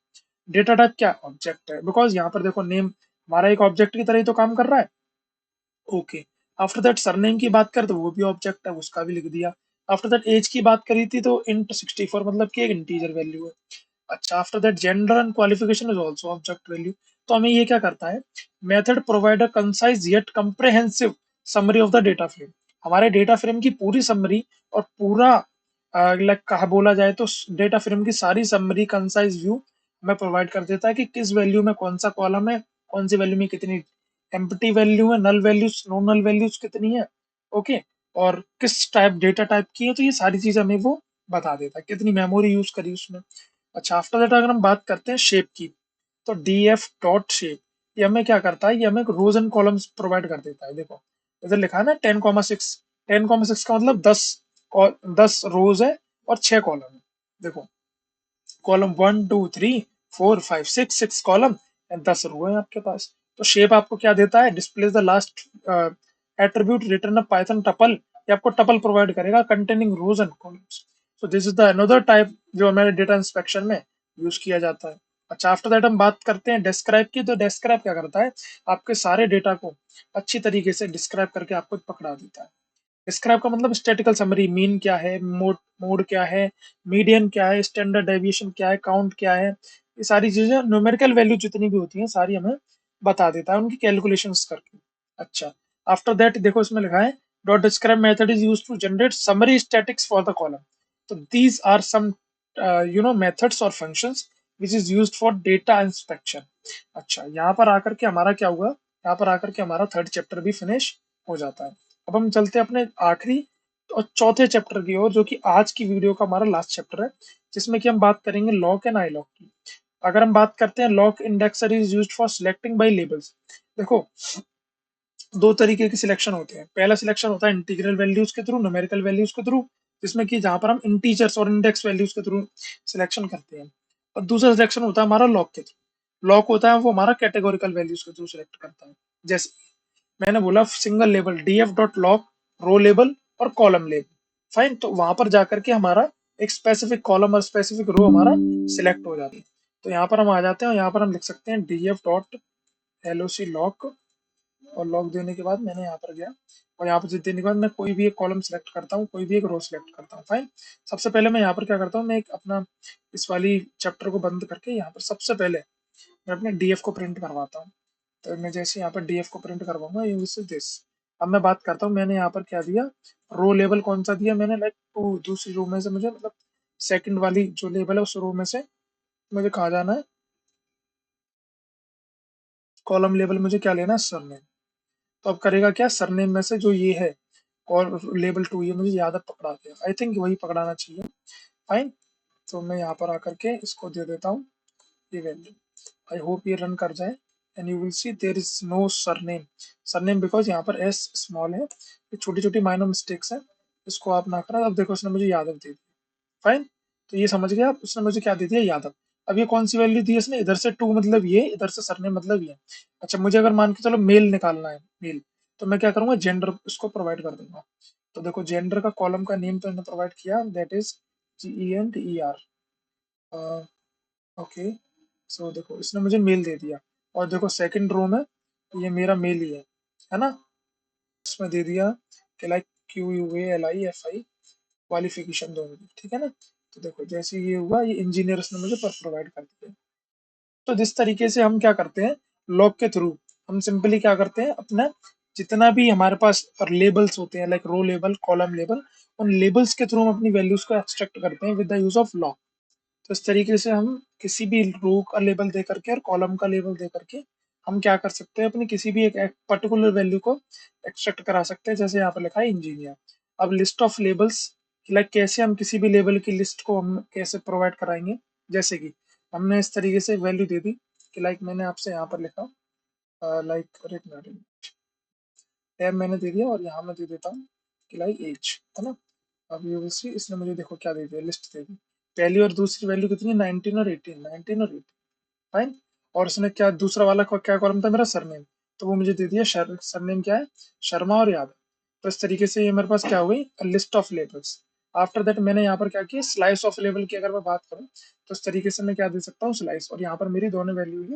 डेटा टाइप क्या, ऑब्जेक्ट है, बिकॉज यहाँ पर देखो नेम हमारा एक ऑब्जेक्ट की तरह ही तो काम कर रहा है। ओके, आफ्टर दैट सरनेम की बात करें तो वो भी ऑब्जेक्ट है, उसका भी लिख दिया। आफ्टर दैट एज की बात करी थी तो इंट 64, मतलब कि एक इंटीजर वैल्यू है। अच्छा, after that gender and qualification is also object value. तो हमें ये क्या करता है, method provide a concise yet comprehensive summary of the data frame. हमारे डेटा फ्रेम की पूरी समरी और पूरा लाइक कहा बोला जाए तो डेटा फ्रेम की सारी समरी कंसाइज व्यू हमें प्रोवाइड कर देता है कि किस वैल्यू में कौन सा कॉलम है, कौन सी वैल्यू में कितनी एम्प्टी वैल्यू है, null values no null values कितनी है। ओके, और किस टाइप डेटा टाइप की है, तो ये सारी चीज हमें वो बता देता है, कितनी मेमोरी यूज करी उसने। अच्छा, आफ्टर दैट अगर हम बात करते हैं शेप की, तो df डॉट शेप, ये हमें क्या करता है, ये हमें रोज एंड कॉलम्स प्रोवाइड कर देता है। देखो इधर लिखा है ना 10,6, 10,6 का मतलब 10 रोज है और 6 कॉलम है। देखो कॉलम 1 2 3 4 5 6 कॉलम एंड 10 रो है आपके पास। तो शेप आपको क्या देता है, display the last attribute return a Python tuple, ये आपको टपल प्रोवाइड करेगा containing rows and columns. So this is the another type जो हमारे डेटा इंस्पेक्शन में यूज किया जाता है। अच्छा, आफ्टर दैट हम बात करते हैं डिस्क्राइब की। तो डिस्क्राइब क्या करता है, आपके सारे डेटा को अच्छी तरीके से डिस्क्राइब करके आपको पकड़ा देता है। डिस्क्राइब का मतलब स्टैटिकल समरी, मीन क्या है, मोड मोड क्या है, मीडियन क्या है, स्टैंडर्ड डेविएशन क्या है, काउंट क्या है, ये सारी चीजें न्यूमेरिकल वैल्यू जितनी भी होती हैं सारी हमें बता देता है उनकी कैलकुलेशंस करके। अच्छा, आफ्टर दैट देखो इसमें लिखा है dot describe method is used to generate summary statistics for the column. तो दीज आर सम मेथड्स और functions which is used for data inspection. अच्छा, यहाँ पर आकर के हमारा क्या हुआ, यहाँ पर आकर के हमारा थर्ड चैप्टर भी फिनिश हो जाता है। अब हम चलते हैं अपने आखिरी और चौथे चैप्टर की ओर, जो कि आज की वीडियो का हमारा लास्ट चैप्टर है, जिसमें कि हम बात करेंगे लॉक एंड आई लॉक की। अगर हम बात करते हैं loc indexer is used for selecting by labels. देखो दो तरीके के सिलेक्शन होते हैं। पहला सिलेक्शन होता है इंटीग्रल वैल्यूज के थ्रू, न्यूमेरिकल वैल्यूज के थ्रू, जिसमें कि जहां पर हम इंटीजर्स और इंडेक्स वैल्यूज के थ्रू सिलेक्शन करते हैं। और दूसरा सिलेक्शन होता है हमारा लॉक के थ्रू। लॉक होता है वो हमारा कैटेगोरिकल वैल्यूज के थ्रू सिलेक्ट करता है। जैसे मैंने बोला single label DF dot loc, row label और कॉलम लेबल। फाइन, तो वहां पर जाकर के हमारा एक स्पेसिफिक कॉलम और स्पेसिफिक रो हमारा सिलेक्ट हो जाती है। तो यहाँ पर हम आ जाते हैं और यहाँ पर हम लिख सकते हैं डीएफ डॉट एलओसी लॉक, और लॉक देने के बाद मैंने यहाँ पर गया और यहाँ पर देने के बाद मैं कोई भी एक कॉलम सेलेक्ट करता हूँ, कोई भी एक रो सेलेक्ट करता हूँ। फाइन, सबसे पहले मैं यहाँ पर क्या करता हूँ, मैं एक अपना इस वाली चैप्टर को बंद करके यहाँ पर सबसे पहले मैं अपने डीएफ को प्रिंट करवाता हूँ। तो मैं जैसे यहाँ पर डीएफ को प्रिंट करवाऊंगा यूज दिस। अब मैं बात करता हूँ मैंने यहाँ पर क्या दिया, रो लेवल कौन सा दिया मैंने, लाइक दूसरी रो में से मुझे मतलब सेकंड वाली जो लेवल है उस रो में से मुझे कहाँ जाना है, कॉलम लेवल मुझे क्या लेना है, सरनेम। तो अब करेगा क्या, सरनेम में से जो ये है और लेवल 2 ये मुझे याद है पकड़ा दिया, आई थिंक वही पकड़ाना चाहिए। फाइन, तो मैं यहाँ पर आकर के इसको दे देता हूँ ये वैल्यू। आई होप ये रन कर जाए and you will see there is no surname. Surname because यहाँ पर एस स्मॉल है, ये छोटी छोटी माइनर मिस्टेक्स है, इसको आप ना करें। अब देखो उसने मुझे यादव दे दिया। फाइन, तो ये समझ गया आप, उसने मुझे क्या दे दिया, यादव। अब ये कौन सी वैल्यू दी है इसने, इधर से 2 मतलब ये, इधर से सरनेम मतलब ये। अच्छा मुझे अगर मान के चलो मेल निकालना है, मेल, तो मैं क्या करूंगा, जेंडर इसको प्रोवाइड कर दूंगा। तो देखो जेंडर का कॉलम का नेम तो मैंने प्रोवाइड किया, दैट इज GENDER। ओके, सो देखो इसने मुझे मेल दे दिया। और देखो सेकंड रो में ये मेरा मेल ही है ना, इसमें दे दिया कि लाइक QUALIFI क्वालिफिकेशन दो मुझे, ठीक है ना। तो देखो जैसे ये हुआ, ये इंजीनियर्स ने मुझे पर प्रोवाइड कर दिया। तो जिस तरीके से हम क्या करते हैं लॉग के थ्रू, हम सिंपली क्या करते हैं अपना जितना भी हमारे पास लेबल्स होते हैं, like row label, column label, उन लेबल्स के थ्रू हम अपनी वैल्यूज को एक्सट्रैक्ट करते हैं with the use of log. तो इस तरीके से हम किसी भी रो का लेबल दे करके और कॉलम का लेबल दे करके हम क्या कर सकते हैं, अपनी किसी भी एक पर्टिकुलर वैल्यू को एक्सट्रैक्ट करा सकते हैं। जैसे यहाँ पर लिखा है इंजीनियर। अब लिस्ट ऑफ लेबल्स, लाइक कैसे हम किसी भी लेबल की लिस्ट को हम कैसे प्रोवाइड कराएंगे, जैसे कि हमने इस तरीके से वैल्यू दे दी कि लाइक मैंने आपसे यहाँ पर लिखा लाइक टैब मैंने दे दिया और यहाँ मैं दे देता हूँ कि लाइक एज, है ना। अब ये सी इसने मुझे देखो क्या दे दिया, लिस्ट दे दी। पहली और दूसरी वैल्यू कितनी है, 19 और 18, 19 और 18। फाइन, और उसने क्या दूसरा वाला क्या कॉलम था मेरा, सरनेम। तो वो मुझे दे दिया सरनेम क्या है, शर्मा और यादव। तो इस तरीके से ये मेरे पास क्या हो गई, list of labels. After that मैंने यहाँ पर क्या किया, स्लाइस ऑफ लेबल की अगर मैं बात करूँ तो इस तरीके से मैं क्या दे सकता हूँ, स्लाइस, और यहाँ पर मेरी दोनों वैल्यू ही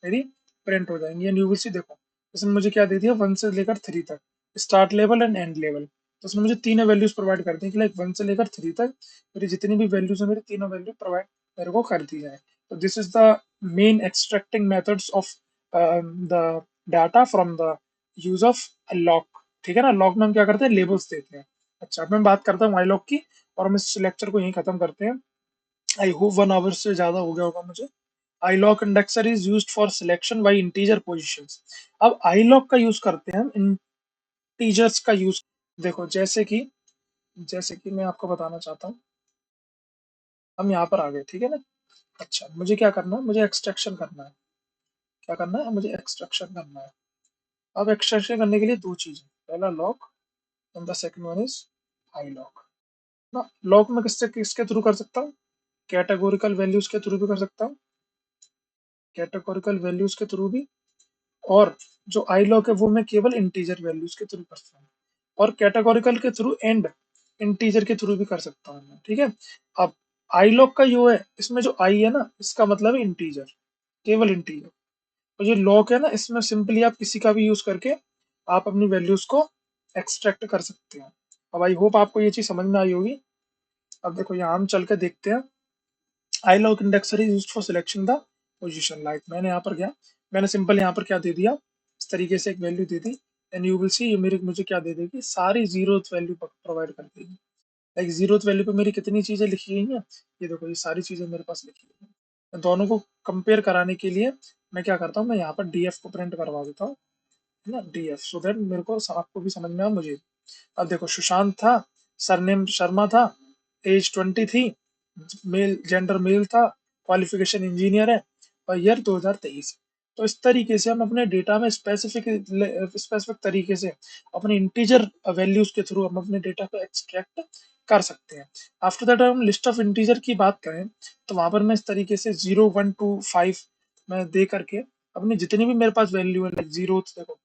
मेरी प्रिंट हो जाएंगी। एंड यू विल सी देखो इसने मुझे क्या दे दिया, 1 से लेकर 3 तक, start level and and level. तो उसने मुझे तीनों वैल्यूज प्रोवाइड कर दी कि लाइक 1 से लेकर 3 तक मेरी जितनी भी वैल्यूज है, मेरी तीनों वैल्यू प्रोवाइड मेरे को कर दी जाए। तो this is the main extracting methods of the data from the use of lock. ठीक है ना, लॉक में हम क्या करते हैं, लेबल्स देते हैं। अच्छा अब मैं बात करता हूँ आई लॉक की, और हम इस लेक्चर को यहीं खत्म करते हैं। आई होप 1 आवर से ज्यादा हो गया होगा मुझे। ilock indexer is used for selection by integer positions। अब ilock का यूज करते हैं हम इंटीजर्स का यूज। देखो जैसे कि मैं आपको बताना चाहता हूँ, हम यहाँ पर आ गए, ठीक है ना। अच्छा मुझे क्या करना है, मुझे एक्सट्रैक्शन करना है। क्या करना है, मुझे एक्सट्रैक्शन करना है। अब एक्सट्रैक्शन करने के लिए दो चीजें, पहला lock and the second one is I lock ना। लॉक में किसके थ्रू कर सकता हूँ, कैटेगोरिकल वैल्यूज के थ्रू भी कर सकता हूँ, कैटेगोरिकल वैल्यूज के थ्रू भी। और जो आई लॉक है वो मैं केवल इंटीजर वैल्यूज के थ्रू कर सकता हूँ, और कैटेगोरिकल के थ्रू एंड इंटीजर के थ्रू भी कर सकता हूँ मैं, ठीक है। अब आई लॉक का यो है, इसमें जो आई है ना इसका मतलब है इंटीजर, केवल इंटीजर। और जो लॉक है ना इसमें सिंपली आप किसी का भी यूज करके आप अपनी वैल्यूज को एक्सट्रैक्ट कर सकते हो। अब आई होप आपको ये चीज समझ में आई होगी। अब देखो यहाँ हम चल के देखते हैं, iloc indexer is used for selection the position. Like मैंने यहाँ पर गया, मैंने सिंपल यहाँ पर क्या दे दिया, इस तरीके से एक वैल्यू दे दी। एंड यू विल सी ये मेरे मुझे क्या दे देगी, सारी जीरोथ वैल्यू प्रोवाइड कर देगी। लाइक जीरोथ वैल्यू पे मेरी कितनी चीजें लिखी गई हैं, ये देखो ये सारी चीजें मेरे पास लिखी गई हैं। दोनों को कंपेयर कराने के लिए मैं क्या करता हूँ, मैं यहाँ पर डीएफ को प्रिंट करवा देता हूँ, है ना, डीएफ, सो दैट मेरे को आपको भी समझ में आए मुझे। अब देखो सुशांत था, सरनेम शर्मा था, एज 20 थी, मेल, जेंडर मेल था, क्वालिफिकेशन इंजीनियर है, और ईयर 2023। तो इस तरीके से हम अपने डेटा में स्पेसिफिक तरीके से अपने इंटीजर वैल्यूज के थ्रू हम अपने डेटा को एक्सट्रैक्ट कर सकते हैं। आफ्टर दैट हम लिस्ट ऑफ इंटीजर की बात करें तो वहां पर मैं इस तरीके से 0 1 2 5 मैं दे करके अपनी जितनी भी मेरे पास वैल्यू है, लाइक जीरोथ, देखो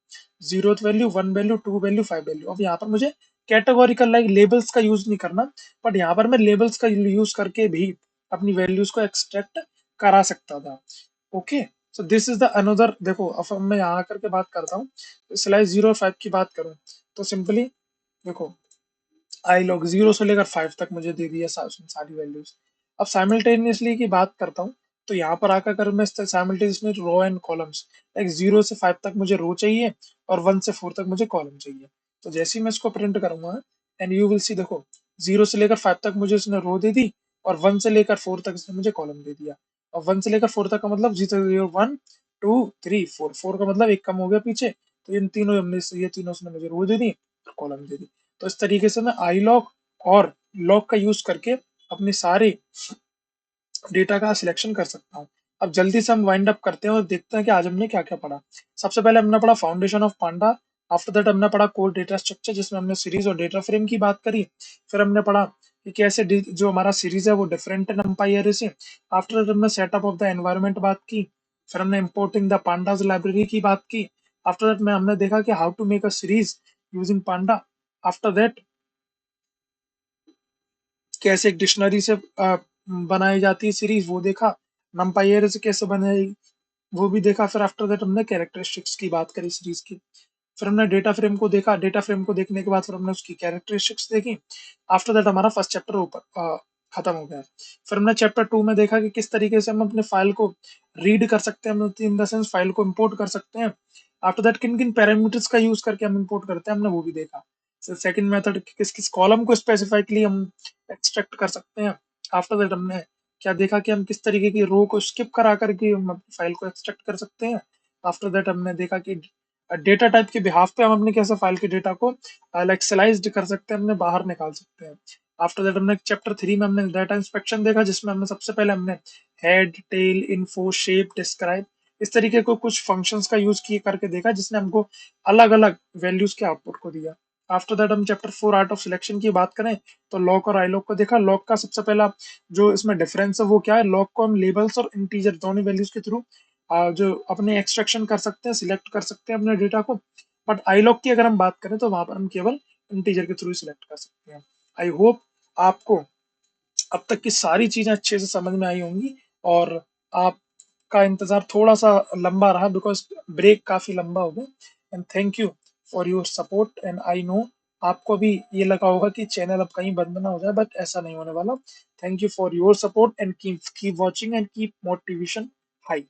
zeroth value, 1 value, 2 value, 5 value. अब यहाँ पर मुझे कैटेगोरिकल लाइक लेबल्स का यूज नहीं करना, बट यहाँ पर मैं लेबल्स का यूज करके भी अपनी वैल्यूज को एक्सट्रैक्ट करा सकता था। Okay, so this is the another. देखो अब मैं यहाँ करके बात करता हूँ, स्लाइस 0 और 5 की बात करूँ तो सिंपली देखो, आई लॉग 0 से लेकर 5 तक मुझे दे दिया सारी वैल्यूज। अब साइमल्टेनियसली की बात करता हूँ तो यहाँ पर आकर अगर मैं simultaneously row and columns, like 0 से 5 तक मुझे रो चाहिए और 1 से 4 तक मुझे कॉलम चाहिए। तो जैसे ही मैं इसको प्रिंट करूंगा एंड यू विल सी, देखो 0 से लेकर 5 तक मुझे इसने रो दे दी और 1 से लेकर 4 तक इसने मुझे कॉलम दे दिया। और 1 से लेकर 4 तक का मतलब 0 1 2 3 4, 4 का मतलब एक कम हो गया पीछे, तो इन तीनों ये तीनों उसने मुझे रो दे दी और कॉलम दे दी। तो इस तरीके से मैं आई लॉग और लॉग का यूज करके अपने सारे डेटा का सिलेक्शन कर सकता हूँ। अब जल्दी से हम वाइंड अप करते हैं और देखते हैं कि आज हमने क्या क्या पढ़ा। सबसे पहले हमने पढ़ा foundation of Panda. After that हमने पढ़ा कोर डेटा स्ट्रक्चर, जिसमें हमने सीरीज और डेटा फ्रेम की बात करी। फिर हमने पढ़ा कि कैसे जो हमारा सीरीज है वो डिफरेंट नंपाई एरे से। आफ्टर दैट हमने सेटअप ऑफ द एनवायरमेंट बात की। फिर हमने इम्पोर्टिंग द पांडाज लाइब्रेरी की बात की। आफ्टर दैट में हमने देखा कि how to make a series using panda. After that कैसे एक डिक्शनरी से बनाई जाती है सीरीज वो देखा। नंपाई एरे से कैसे बनाई वो भी देखा। फिर आफ्टर दैट हमने कैरेक्टरिस्टिक्स की बात करी सीरीज की। फिर हमने डेटा फ्रेम को देखा। डेटा फ्रेम को देखने के बाद फिर हमने उसकी कैरेक्टरिस्टिक्स देखी। आफ्टर दैट हमारा फर्स्ट चैप्टर ऊपर खत्म हो गया। फिर हमने चैप्टर 2 में देखा कि किस तरीके से हम अपने फाइल को रीड कर सकते हैं, इन द सेंस फाइल को इंपोर्ट कर सकते हैं। आफ्टर दैट किन किन पैरामीटर्स का यूज करके हम इंपोर्ट करते हैं हमने वो भी देखा। सेकंड मेथड, किस किस कॉलम को स्पेसिफिकली हम एक्सट्रैक्ट कर सकते हैं। आफ्टर दैट हमने क्या देखा कि हम किस तरीके की रो को स्किप करा करके हम अपनी फाइल को एक्सट्रैक्ट कर सकते हैं। आफ्टर दैट हमने देखा कि डेटा टाइप के बिहाफ पे हम अपने कैसे फाइल के डेटा को लाइक कर सकते हैं, हमने बाहर निकाल सकते हैं। आफ्टर दैट हमने चैप्टर 3 में हमने डाटा इंस्पेक्शन देखा, जिसमें हमने सबसे पहले हमने head, tail, info, shape, describe, इस तरीके को कुछ फंक्शंस का यूज किए करके देखा, जिसने हमको अलग अलग वैल्यूज के आउटपुट को दिया। आफ्टर दैट हम चैप्टर 4 आर्ट ऑफ सिलेक्शन की बात करें तो लॉक और आई लॉक को देखा। लॉक का सबसे पहला जो इसमें डिफरेंस है वो क्या है, लॉक को हम लेबल्स और इंटीजर दोनों वैल्यूज के थ्रू जो अपने एक्सट्रैक्शन कर सकते हैं, सिलेक्ट कर सकते हैं अपने डेटा को। बट आई लॉक की अगर हम बात करें तो वहां पर हम केवल इंटीजर के थ्रू सिलेक्ट कर सकते हैं। आई होप आपको अब तक की सारी चीजें अच्छे से समझ में आई होंगी, और आपका इंतजार थोड़ा सा लंबा रहा बिकॉज ब्रेक काफी लंबा हो गया। And thank you for your support. And I know आपको भी ये लगा होगा कि चैनल अब कहीं बंद ना हो जाए, बट ऐसा नहीं होने वाला। Thank you for your support and keep watching and keep motivation high.